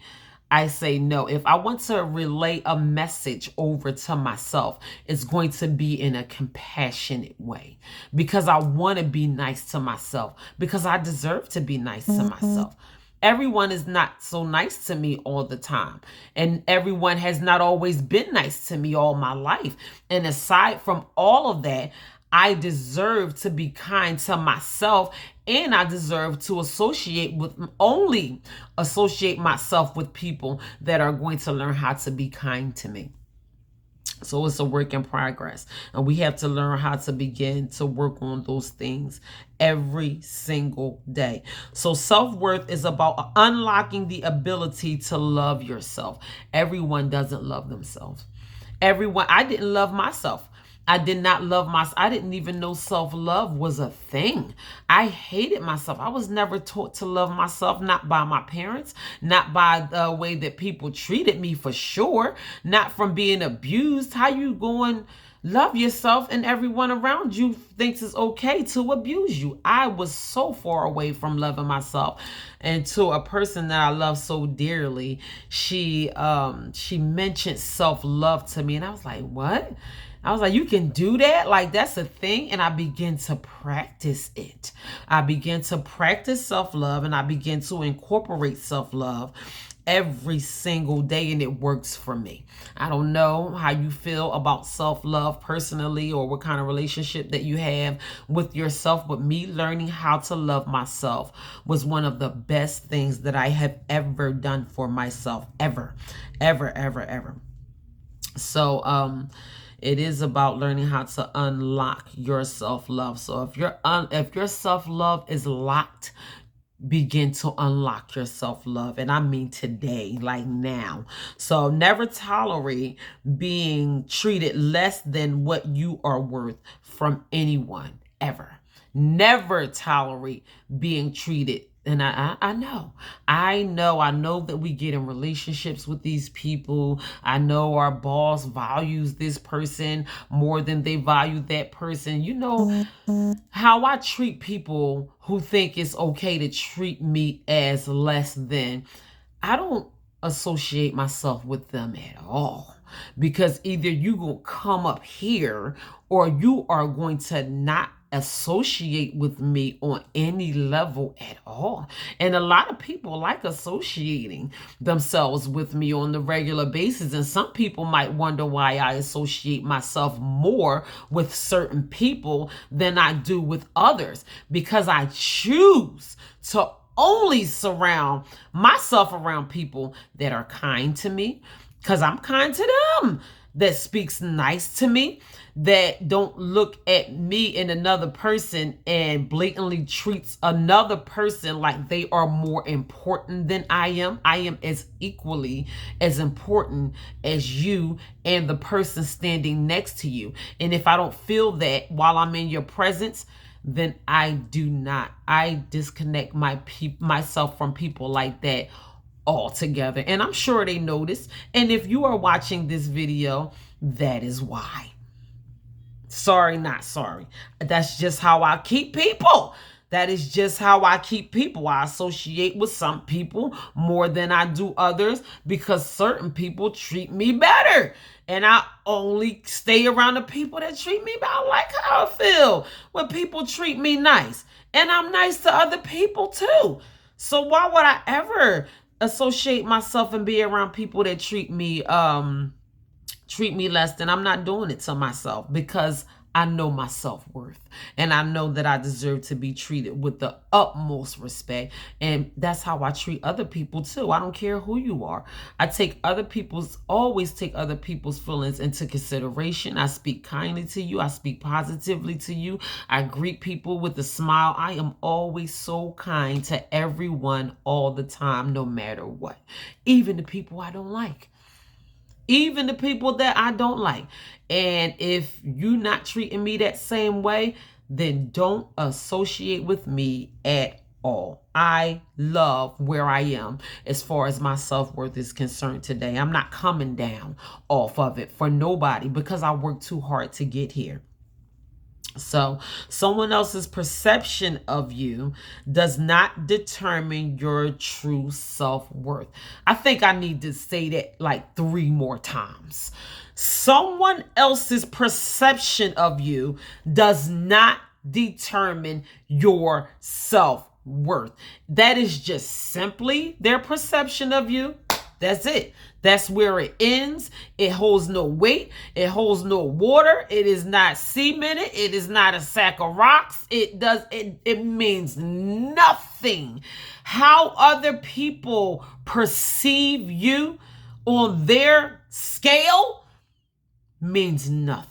I say no. If I want to relay a message over to myself, it's going to be in a compassionate way because I want to be nice to myself, because I deserve to be nice to myself. Everyone is not so nice to me all the time. And everyone has not always been nice to me all my life. And aside from all of that, I deserve to be kind to myself, and I deserve to only associate myself with people that are going to learn how to be kind to me. So it's a work in progress, and we have to learn how to begin to work on those things every single day. So self-worth is about unlocking the ability to love yourself. Everyone doesn't love themselves. I didn't love myself. I did not love myself. I didn't even know self-love was a thing. I hated myself. I was never taught to love myself, not by my parents, not by the way that people treated me, for sure, not from being abused. How you going love yourself and everyone around you thinks it's okay to abuse you? I was so far away from loving myself. And to a person that I love so dearly, she mentioned self-love to me, and I was like, what? I was like, you can do that? Like, that's a thing? And I began to practice it. I began to practice self-love, and I began to incorporate self-love every single day, and it works for me. I don't know how you feel about self-love personally, or what kind of relationship that you have with yourself, but me learning how to love myself was one of the best things that I have ever done for myself. Ever. So it is about learning how to unlock your self-love. So if your self-love is locked, begin to unlock your self-love. And I mean today, like now. So never tolerate being treated less than what you are worth from anyone, ever. Never tolerate being treated. And I know that we get in relationships with these people. I know our boss values this person more than they value that person. You know how I treat people who think it's okay to treat me as less than. I don't associate myself with them at all, because either you gonna come up here or you are going to not associate with me on any level at all. And a lot of people like associating themselves with me on the regular basis, and some people might wonder why I associate myself more with certain people than I do with others, because I choose to only surround myself around people that are kind to me, because I'm kind to them, that speaks nice to me, that don't look at me and another person and blatantly treats another person like they are more important than I am. I am as equally as important as you and the person standing next to you. And if I don't feel that while I'm in your presence, then I disconnect myself from people like that altogether. And I'm sure they notice. And if you are watching this video, that is why. Sorry, not sorry. That's just how I keep people. That is just how I keep people. I associate with some people more than I do others, because certain people treat me better. And I only stay around the people that treat me better. I like how I feel when people treat me nice. And I'm nice to other people too. So why would I ever associate myself and be around people that treat me less than? I'm not doing it to myself, because I know my self-worth, and I know that I deserve to be treated with the utmost respect. And that's how I treat other people too. I don't care who you are. I always take other people's feelings into consideration. I speak kindly to you. I speak positively to you. I greet people with a smile. I am always so kind to everyone all the time, no matter what. Even the people I don't like. Even the people that I don't like. And if you're not treating me that same way, then don't associate with me at all. I love where I am as far as my self-worth is concerned today. I'm not coming down off of it for nobody, because I worked too hard to get here. So someone else's perception of you does not determine your true self-worth. I think I need to say that like 3 more times. Someone else's perception of you does not determine your self-worth. That is just simply their perception of you. That's it. That's where it ends. It holds no weight. It holds no water. It is not cemented. It is not a sack of rocks. It means nothing. How other people perceive you on their scale means nothing.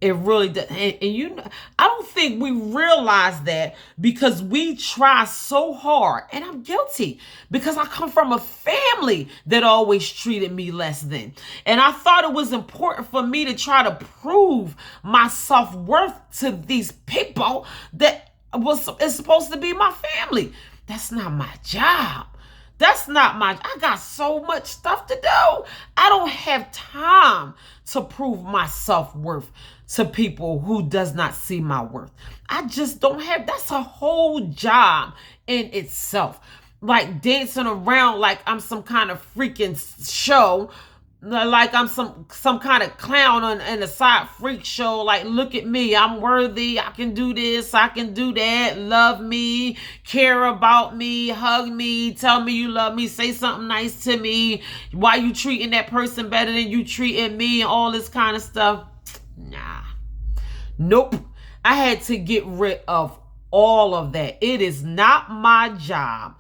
It really does. And I don't think we realize that, because we try so hard, and I'm guilty, because I come from a family that always treated me less than. And I thought it was important for me to try to prove my self-worth to these people that is supposed to be my family. That's not my job. I got so much stuff to do. I don't have time to prove my self-worth to people who does not see my worth. I just don't have, that's a whole job in itself. Like dancing around like I'm some kind of freaking show, like I'm some kind of clown in a side freak show. Like, look at me, I'm worthy, I can do this, I can do that, love me, care about me, hug me, tell me you love me, say something nice to me, why you treating that person better than you treating me, and all this kind of stuff. Nah. Nope. I had to get rid of all of that. It is not my job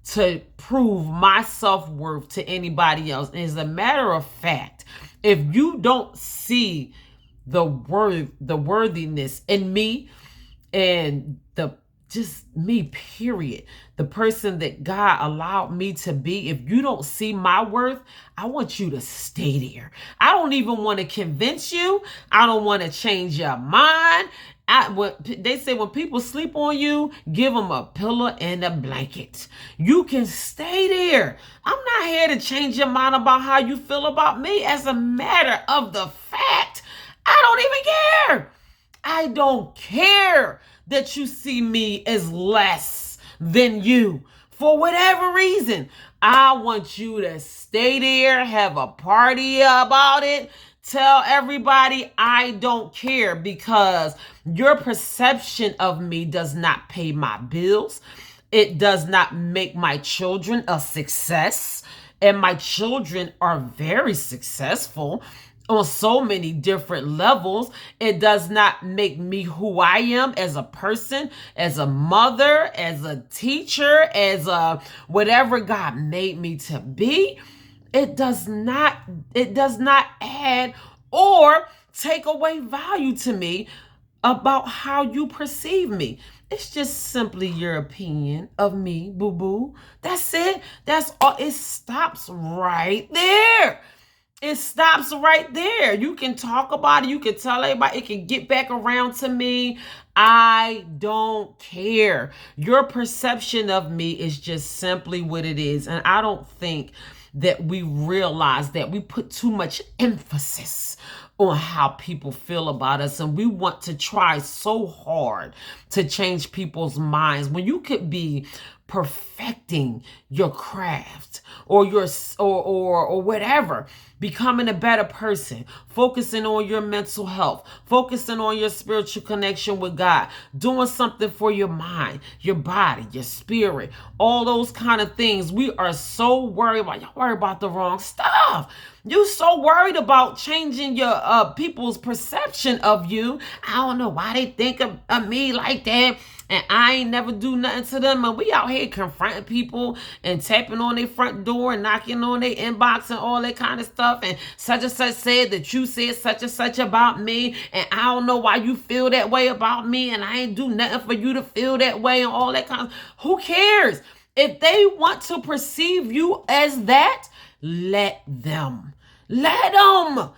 to prove my self-worth to anybody else. And as a matter of fact, if you don't see the worthiness in me and just me, period, the person that God allowed me to be, if you don't see my worth, I want you to stay there. I don't even want to convince you. I don't want to change your mind. They say when people sleep on you, give them a pillow and a blanket. You can stay there. I'm not here to change your mind about how you feel about me. As a matter of the fact, I don't even care. I don't care that you see me as less than you for whatever reason. I want you to stay there, have a party about it, tell everybody I don't care, because your perception of me does not pay my bills. It does not make my children a success. And my children are very successful on so many different levels. It does not make me who I am as a person, as a mother, as a teacher, as a whatever God made me to be. It does not add or take away value to me about how you perceive me. It's just simply your opinion of me, boo-boo. That's it. That's all. It stops right there. It stops right there. You can talk about it. You can tell everybody. It can get back around to me. I don't care. Your perception of me is just simply what it is. And I don't think that we realize that we put too much emphasis on how people feel about us, and we want to try so hard to change people's minds when you could be perfecting your craft or your or whatever, becoming a better person, focusing on your mental health, focusing on your spiritual connection with God, doing something for your mind, your body, your spirit, all those kind of things. We are so worried about, y'all worry about the wrong stuff. You so worried about changing your people's perception of you. I don't know why they think of me like that, and I ain't never do nothing to them. And we out here confronting people and tapping on their front door and knocking on their inbox and all that kind of stuff. And such said that you said such and such about me, and I don't know why you feel that way about me, and I ain't do nothing for you to feel that way and all that kind of. Who cares? If they want to perceive you as that, let them. Let them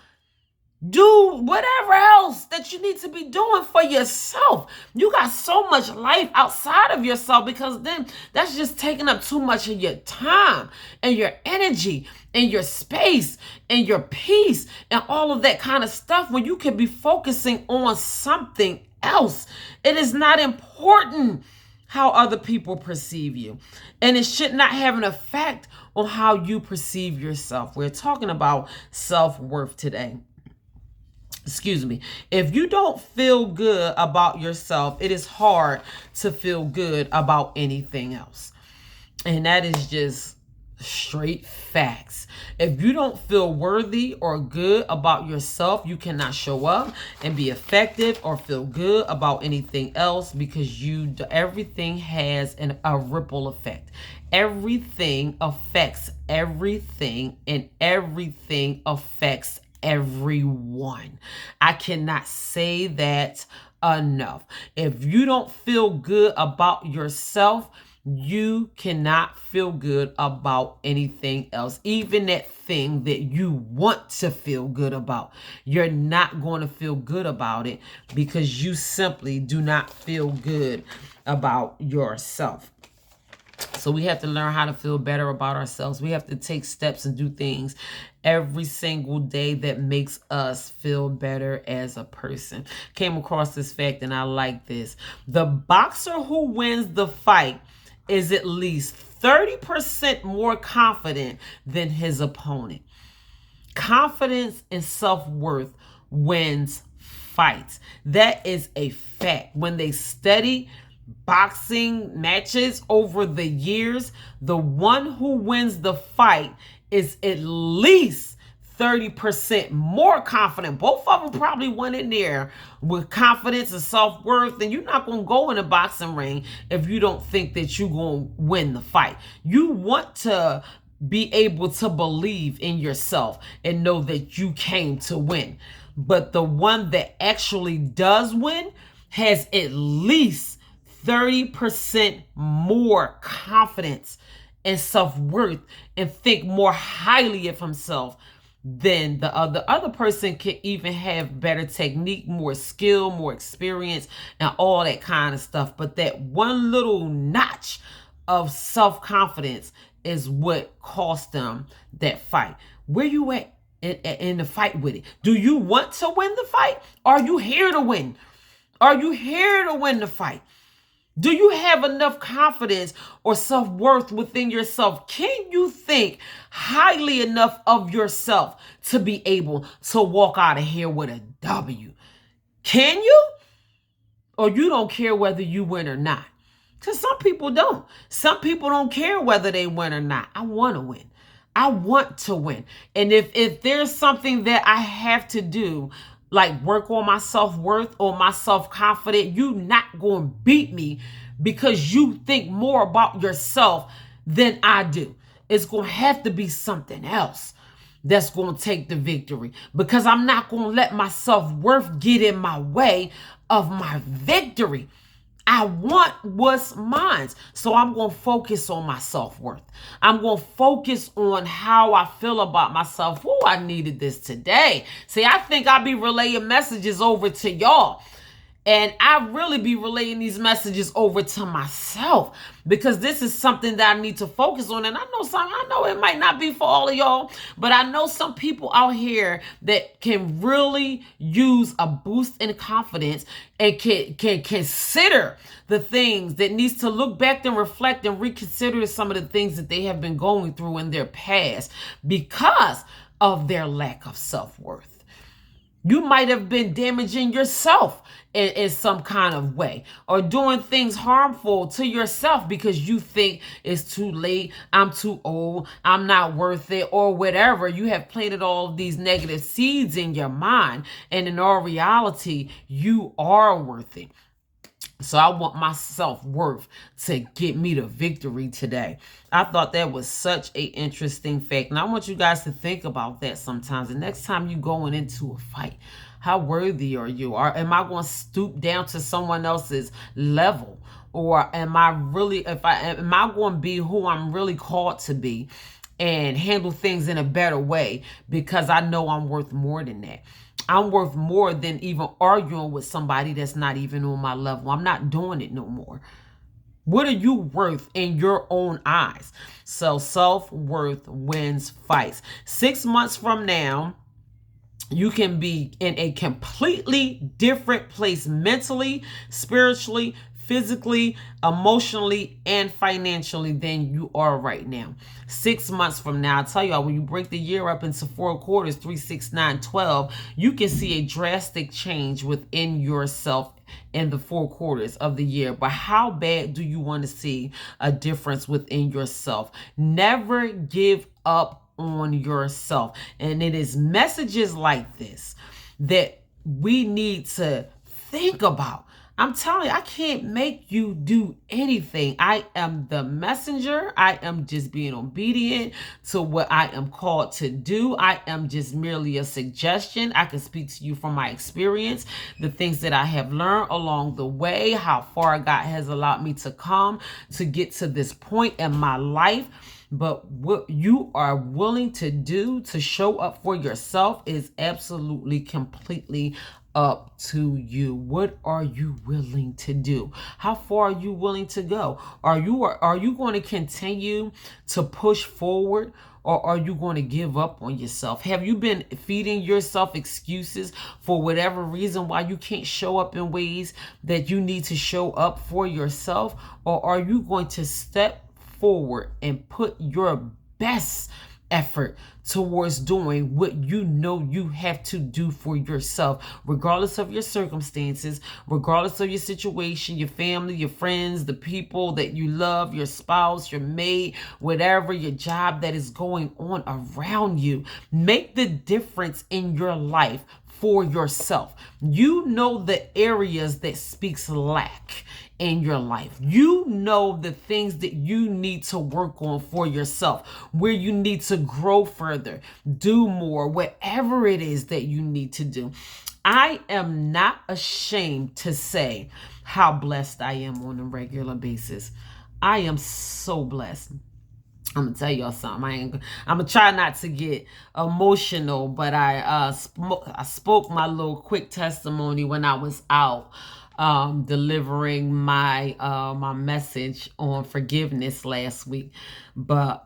do whatever else that you need to be doing for yourself. You got so much life outside of yourself, because then that's just taking up too much of your time and your energy and your space and your peace and all of that kind of stuff, when you could be focusing on something else. It is not important how other people perceive you, and it should not have an effect on how you perceive yourself. We're talking about self-worth today. Excuse me. If you don't feel good about yourself, it is hard to feel good about anything else. And that is just straight facts. If you don't feel worthy or good about yourself, you cannot show up and be effective or feel good about anything else, because everything has a ripple effect. Everything affects everything, and everything affects everyone. I cannot say that enough. If you don't feel good about yourself, you cannot feel good about anything else. Even that thing that you want to feel good about, you're not going to feel good about it, because you simply do not feel good about yourself. So we have to learn how to feel better about ourselves. We have to take steps and do things every single day that makes us feel better as a person. Came across this fact and I like this. The boxer who wins the fight is at least 30% more confident than his opponent. Confidence and self-worth wins fights. That is a fact. When they study boxing matches over the years, the one who wins the fight is at least 30% more confident. Both of them probably went in there with confidence and self-worth, and you're not going to go in a boxing ring if you don't think that you're going to win the fight. You want to be able to believe in yourself and know that you came to win. But the one that actually does win has at least 30% more confidence and self-worth and think more highly of himself than the other person. Can even have better technique, more skill, more experience, and all that kind of stuff. But that one little notch of self-confidence is what cost them that fight. Where you at in the fight with it? Do you want to win the fight? Are you here to win? Are you here to win the fight? Do you have enough confidence or self-worth within yourself? Can you think highly enough of yourself to be able to walk out of here with a W? Can you? Or you don't care whether you win or not? Because some people don't. Some people don't care whether they win or not. I want to win. I want to win. And if there's something that I have to do, like work on my self-worth or my self-confidence, you not going to beat me because you think more about yourself than I do. It's going to have to be something else that's going to take the victory, because I'm not going to let my self-worth get in my way of my victory. I want what's mine. So I'm going to focus on my self-worth. I'm going to focus on how I feel about myself. Oh, I needed this today. See, I think I'll be relaying messages over to y'all. And I really be relaying these messages over to myself, because this is something that I need to focus on. And I know it might not be for all of y'all, but I know some people out here that can really use a boost in confidence and can consider the things that needs to look back and reflect and reconsider some of the things that they have been going through in their past because of their lack of self-worth. You might have been damaging yourself in some kind of way, or doing things harmful to yourself because you think it's too late, I'm too old, I'm not worth it, or whatever. You have planted all of these negative seeds in your mind, and in all reality, you are worth it. So I want my self-worth to get me the victory today. I thought that was such an interesting fact. And I want you guys to think about that sometimes. The next time you going into a fight, how worthy are you? Or am I going to stoop down to someone else's level? Or am I going to be who I'm really called to be and handle things in a better way, because I know I'm worth more than that? I'm worth more than even arguing with somebody that's not even on my level. I'm not doing it no more. What are you worth in your own eyes? So self-worth wins fights. 6 months from now, you can be in a completely different place mentally, spiritually, physically, emotionally, and financially than you are right now. 6 months from now, I tell y'all, when you break the year up into 4 quarters, 3, 6, 9, 12, you can see a drastic change within yourself in the 4 quarters of the year. But how bad do you want to see a difference within yourself? Never give up on yourself. And it is messages like this that we need to think about. I'm telling you, I can't make you do anything. I am the messenger. I am just being obedient to what I am called to do. I am just merely a suggestion. I can speak to you from my experience, the things that I have learned along the way, how far God has allowed me to come to get to this point in my life. But what you are willing to do to show up for yourself is absolutely, completely up to you. What are you willing to do? How far are you willing to go? Are you going to continue to push forward, or are you going to give up on yourself? Have you been feeding yourself excuses for whatever reason why you can't show up in ways that you need to show up for yourself? Or are you going to step forward and put your best effort towards doing what you know you have to do for yourself, regardless of your circumstances, regardless of your situation, your family, your friends, the people that you love, your spouse, your mate, whatever your job that is going on around you. Make the difference in your life for yourself. You know the areas that speaks lack in your life. You know the things that you need to work on for yourself, where you need to grow further, do more, whatever it is that you need to do. I am not ashamed to say how blessed I am on a regular basis. I am so blessed. I'm gonna tell y'all something. I'm gonna try not to get emotional, but I spoke my little quick testimony when I was out delivering my my message on forgiveness last week. But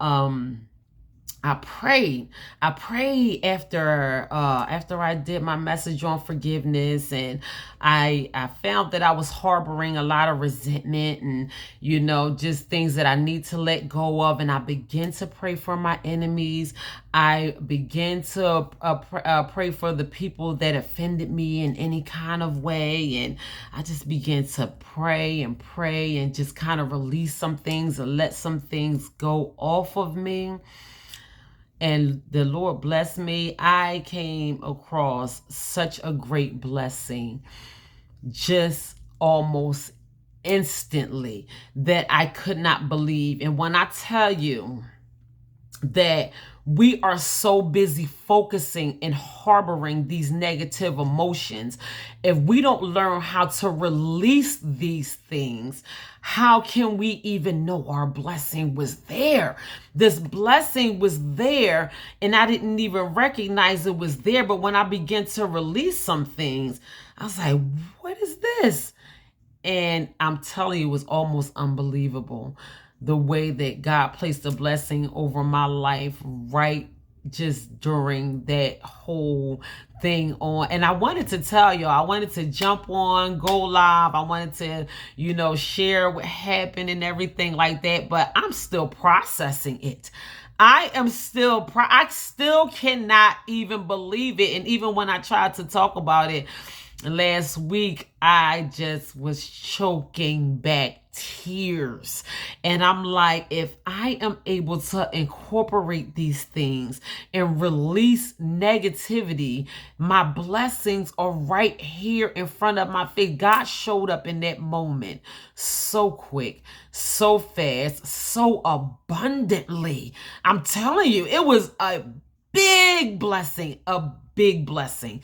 I prayed after I did my message on forgiveness, and I found that I was harboring a lot of resentment and, you know, just things that I need to let go of. And I began to pray for my enemies. I began to pray for the people that offended me in any kind of way. And I just began to pray and just kind of release some things and let some things go off of me. And the Lord blessed me. I came across such a great blessing just almost instantly that I could not believe. And when I tell you that we are so busy focusing and harboring these negative emotions, if we don't learn how to release these things, how can we even know our blessing was there? This blessing was there, and I didn't even recognize it was there. But when I began to release some things, I was like, what is this? And I'm telling you, it was almost unbelievable the way that God placed a blessing over my life right just during that whole thing on. And I wanted to tell y'all, I wanted to jump on, go live. I wanted to, you know, share what happened and everything like that, but I'm still processing it. I still cannot even believe it. And even when I tried to talk about it last week, I just was choking back tears. And I'm like, if I am able to incorporate these things and release negativity, my blessings are right here in front of my face. God showed up in that moment so quick, so fast, so abundantly. I'm telling you, it was a big blessing, a big blessing.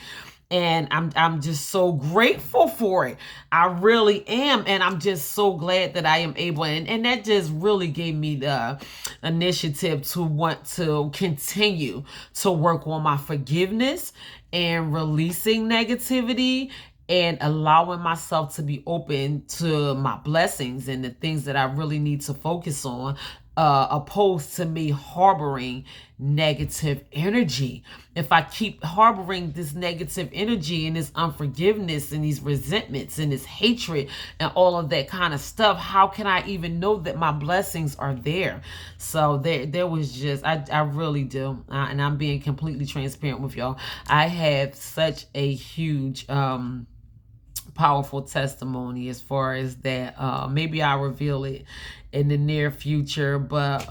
And I'm just so grateful for it. I really am. And I'm just so glad that I am able. And that just really gave me the initiative to want to continue to work on my forgiveness and releasing negativity and allowing myself to be open to my blessings and the things that I really need to focus on, opposed to me harboring negative energy. If I keep harboring this negative energy and this unforgiveness and these resentments and this hatred and all of that kind of stuff, how can I even know that my blessings are there? So there was just, I really do. And I'm being completely transparent with y'all. I have such a huge, powerful testimony as far as that. Maybe I'll reveal it in the near future, but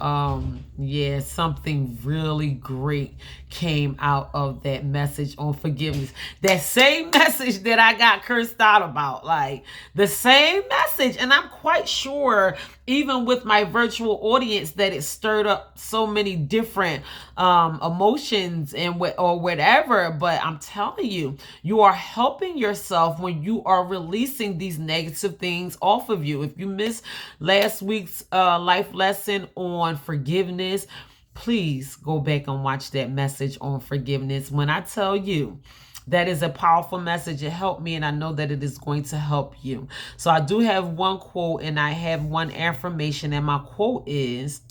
yeah, something really great came out of that message on forgiveness. That same message that I got cursed out about, like the same message. And I'm quite sure, even with my virtual audience, that it stirred up so many different emotions and whatever. But I'm telling you, you are helping yourself when you are releasing these negative things off of you. If you missed last week's life lesson on forgiveness, please go back and watch that message on forgiveness. When I tell you, that is a powerful message. It helped me, and I know that it is going to help you. So I do have one quote and I have one affirmation, and my quote is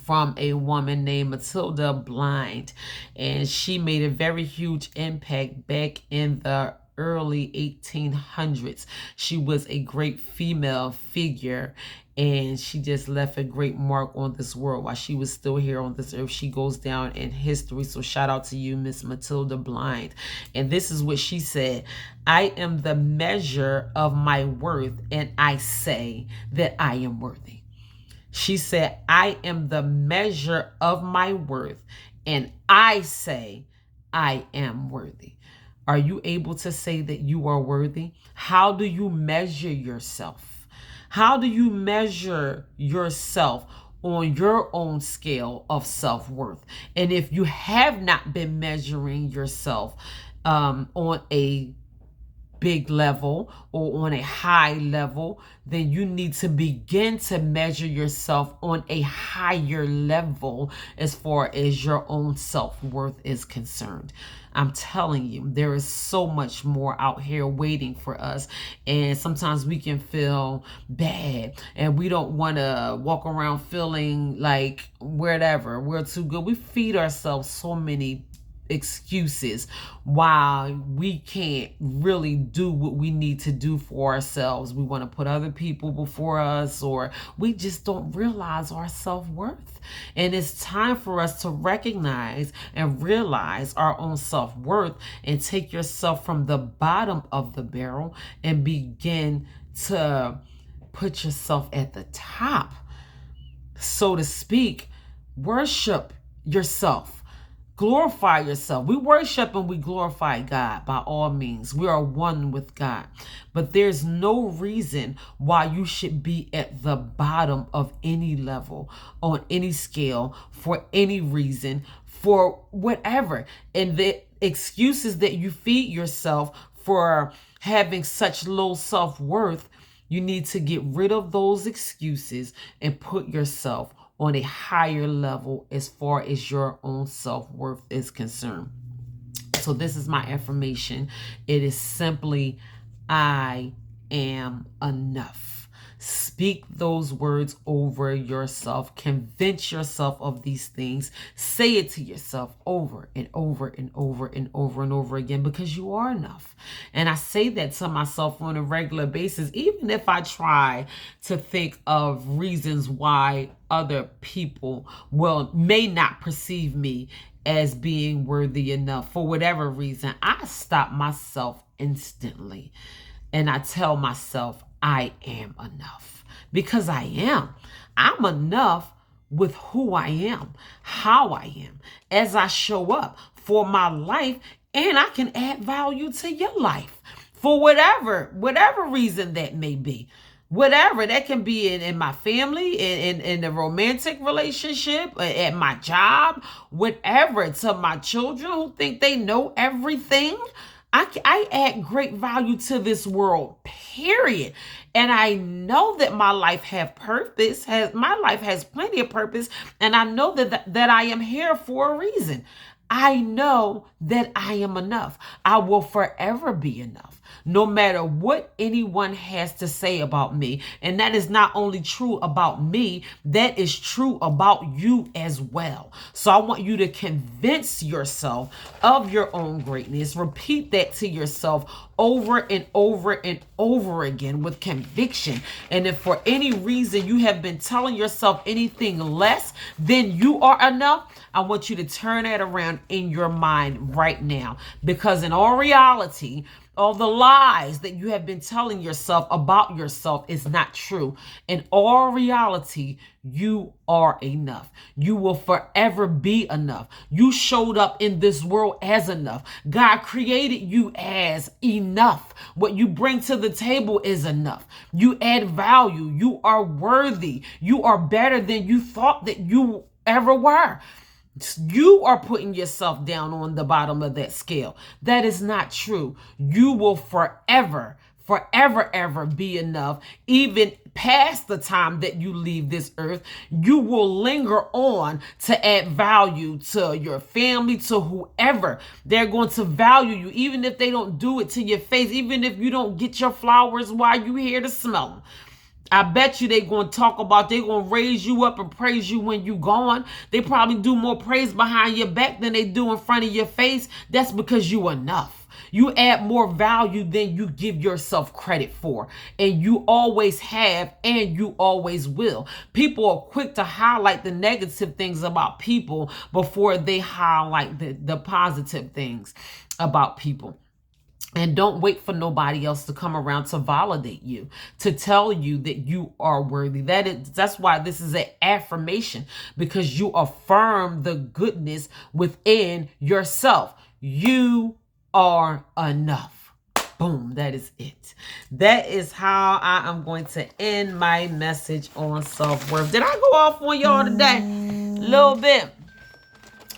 from a woman named Matilda Blind, and she made a very huge impact back in the early 1800s. She was a great female figure, and she just left a great mark on this world while she was still here on this earth. She goes down in history. So shout out to you, Miss Matilda Blind. And this is what she said: I am the measure of my worth, and I say that I am worthy. She said, I am the measure of my worth, and I say I am worthy. Are you able to say that you are worthy? How do you measure yourself? How do you measure yourself on your own scale of self-worth? And if you have not been measuring yourself on a big level or on a high level, then you need to begin to measure yourself on a higher level as far as your own self-worth is concerned. I'm telling you, there is so much more out here waiting for us. And sometimes we can feel bad and we don't want to walk around feeling like whatever, we're too good. We feed ourselves so many excuses why we can't really do what we need to do for ourselves. We want to put other people before us, or we just don't realize our self-worth. And it's time for us to recognize and realize our own self-worth and take yourself from the bottom of the barrel and begin to put yourself at the top, so to speak. Worship yourself. Glorify yourself. We worship and we glorify God by all means. We are one with God. But there's no reason why you should be at the bottom of any level, on any scale, for any reason, for whatever. And the excuses that you feed yourself for having such low self-worth, you need to get rid of those excuses and put yourself on a higher level as far as your own self-worth is concerned. So this is my affirmation. It is simply, I am enough. Speak those words over yourself. Convince yourself of these things. Say it to yourself over and over and over and over and over again, because you are enough. And I say that to myself on a regular basis, even if I try to think of reasons why other people may not perceive me as being worthy enough for whatever reason. I stop myself instantly and I tell myself, I am enough, because I am. I'm enough with who I am, how I am, as I show up for my life, and I can add value to your life for whatever reason that may be. Whatever that can be in my family, in a romantic relationship, at my job, whatever, to my children who think they know everything. I add great value to this world, period. And I know that my life has purpose, my life has plenty of purpose. And I know that I am here for a reason. I know that I am enough. I will forever be enough, no matter what anyone has to say about me. And that is not only true about me, that is true about you as well. So I want you to convince yourself of your own greatness. Repeat that to yourself over and over and over again with conviction. And if for any reason you have been telling yourself anything less than you are enough, I want you to turn that around in your mind right now, because in all reality, all the lies that you have been telling yourself about yourself is not true. In all reality, you are enough. You will forever be enough. You showed up in this world as enough. God created you as enough. What you bring to the table is enough. You add value. You are worthy. You are better than you thought that you ever were. You are putting yourself down on the bottom of that scale. That is not true. You will forever ever be enough. Even past the time that you leave this earth, you will linger on to add value to your family, to whoever. They're going to value you, even if they don't do it to your face, even if you don't get your flowers while you're here to smell them. I bet you they're going to raise you up and praise you when you gone. They probably do more praise behind your back than they do in front of your face. That's because you enough. You add more value than you give yourself credit for. And you always have, and you always will. People are quick to highlight the negative things about people before they highlight the positive things about people. And don't wait for nobody else to come around to validate you, to tell you that you are worthy. That's why this is an affirmation, because you affirm the goodness within yourself. You are enough. Boom, that is it. That is how I am going to end my message on self-worth. Did I go off on y'all today? A little bit.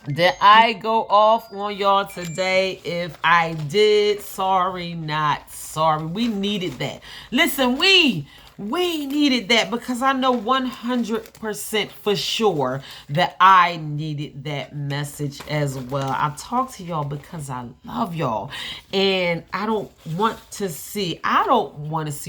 Did I go off on y'all today? If I did, sorry, not sorry. We needed that. Listen, we needed that, because I know 100% for sure that I needed that message as well. I talk to y'all because I love y'all, and I don't want to see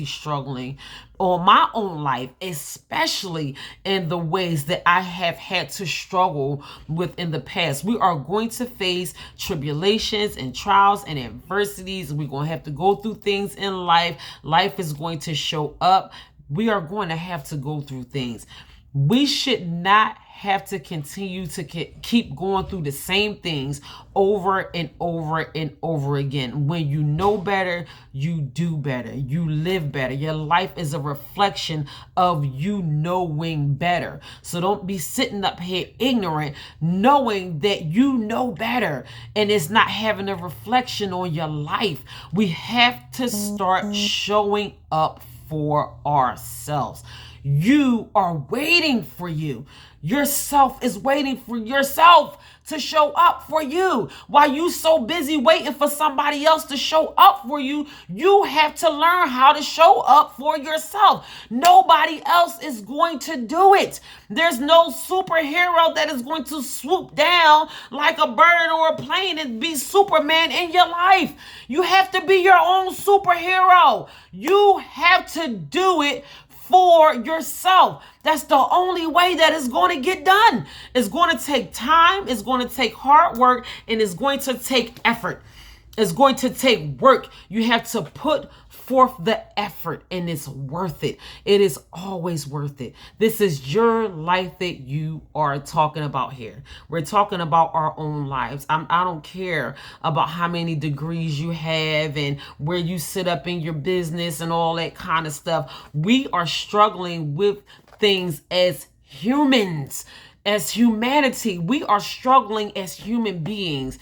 struggling on my own life, especially in the ways that I have had to struggle with in the past. We are going to face tribulations and trials and adversities. We're going to have to go through things in life. Life is going to show up. We are going to have to go through things. We should not have to continue to keep going through the same things over and over and over again. When you know better, you do better. You live better. Your life is a reflection of you knowing better. So don't be sitting up here ignorant, knowing that you know better, and it's not having a reflection on your life. We have to start showing up for ourselves. You are waiting for you. Yourself is waiting for yourself to show up for you. While you so busy waiting for somebody else to show up for you, you have to learn how to show up for yourself. Nobody else is going to do it. There's no superhero that is going to swoop down like a bird or a plane and be Superman in your life. You have to be your own superhero. You have to do it for yourself. That's the only way that it's going to get done. It's going to take time, it's going to take hard work, and it's going to take effort. It's going to take work. You have to put forth the effort, and it's worth it. It is always worth it. This is your life that you are talking about here. We're talking about our own lives. I don't care about how many degrees you have and where you sit up in your business and all that kind of stuff. We are struggling with things as humans, as humanity. We are struggling as human beings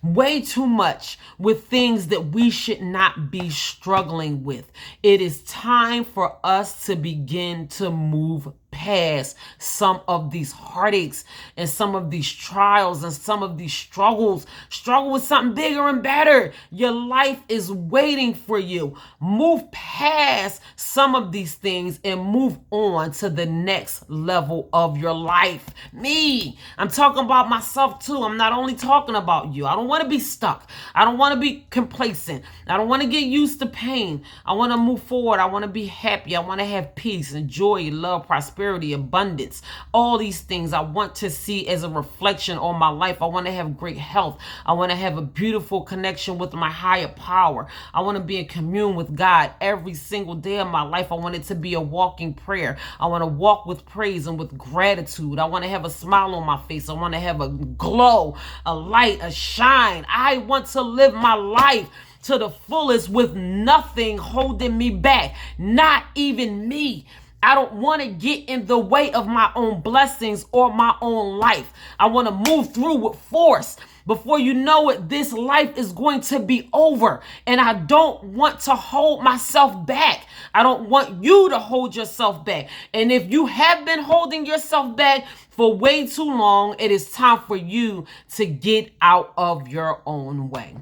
way too much with things that we should not be struggling with. It is time for us to begin to move past some of these heartaches and some of these trials and some of these struggles. Struggle with something bigger and better. Your life is waiting for you. Move past some of these things and move on to the next level of your life. I'm talking about myself too. I'm not only talking about you. I don't want to be stuck. I don't want to be complacent. I don't want to get used to pain. I want to move forward. I want to be happy. I want to have peace and joy, love, prosperity, abundance, all these things I want to see as a reflection on my life. I want to have great health. I want to have a beautiful connection with my higher power. I want to be in commune with God every single day of my life. I want it to be a walking prayer. I want to walk with praise and with gratitude. I want to have a smile on my face. I want to have a glow, a light, a shine. I want to live my life to the fullest with nothing holding me back, not even me. I don't want to get in the way of my own blessings or my own life. I want to move through with force. Before you know it, this life is going to be over. And I don't want to hold myself back. I don't want you to hold yourself back. And if you have been holding yourself back for way too long, it is time for you to get out of your own way.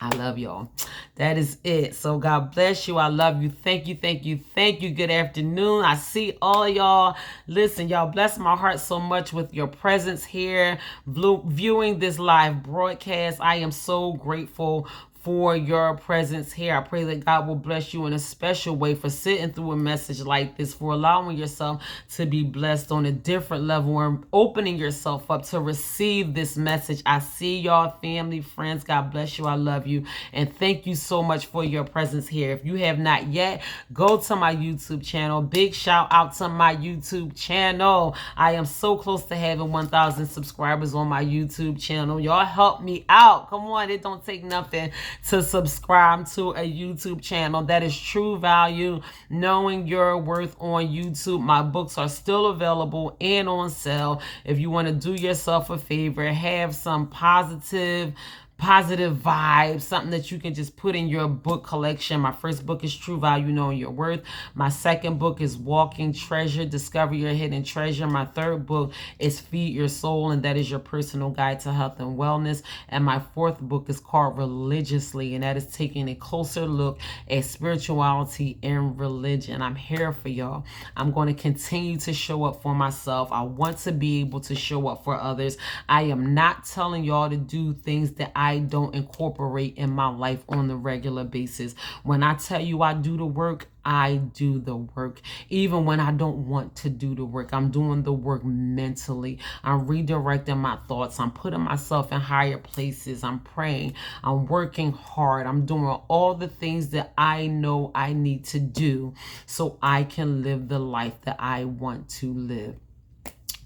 I love y'all. That is it. So God bless you. I love you. Thank you. Thank you. Thank you. Good afternoon. I see all y'all. Listen, y'all bless my heart so much with your presence here, viewing this live broadcast. I am so grateful for your presence here. I pray that God will bless you in a special way for sitting through a message like this, for allowing yourself to be blessed on a different level and opening yourself up to receive this message. I see y'all, family, friends. God bless you. I love you. And thank you so much for your presence here. If you have not yet, go to my YouTube channel. Big shout out to my YouTube channel. I am so close to having 1,000 subscribers on my YouTube channel. Y'all help me out. Come on, it don't take nothing to subscribe to a YouTube channel. That is true value. Knowing your worth on YouTube. My books are still available and on sale. If you want to do yourself a favor, have some positive vibes, something that you can just put in your book collection. My first book is True Value, Knowing Your Worth. My second book is Walking Treasure, Discover Your Hidden Treasure. My third book is Feed Your Soul, and that is your personal guide to health and wellness. And my fourth book is called Religiously, and that is taking a closer look at spirituality and religion. I'm here for y'all. I'm going to continue to show up for myself. I want to be able to show up for others. I am not telling y'all to do things that I don't incorporate in my life on the regular basis. When I tell you I do the work, I do the work. Even when I don't want to do the work, I'm doing the work mentally. I'm redirecting my thoughts. I'm putting myself in higher places. I'm praying. I'm working hard. I'm doing all the things that I know I need to do so I can live the life that I want to live.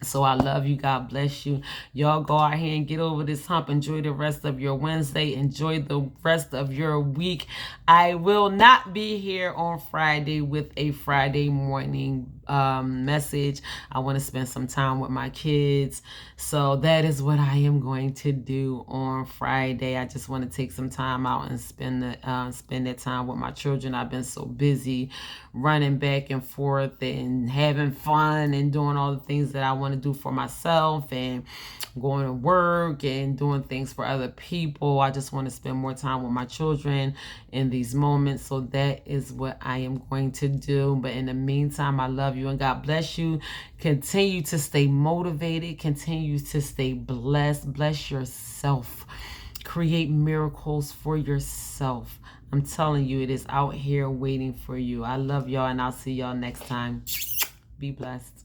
So I love you. God bless you. Y'all go out here and get over this hump. Enjoy the rest of your Wednesday. Enjoy the rest of your week. I will not be here on Friday with a Friday morning message. I want to spend some time with my kids. So that is what I am going to do on Friday. I just want to take some time out and spend that time with my children. I've been so busy running back and forth and having fun and doing all the things that I want to do for myself and going to work and doing things for other people. I just want to spend more time with my children in these moments. So that is what I am going to do. But in the meantime, I love you and God bless you. Continue to stay motivated. Continue to stay blessed. Bless yourself. Create miracles for yourself. I'm telling you, it is out here waiting for you. I love y'all and I'll see y'all next time. Be blessed.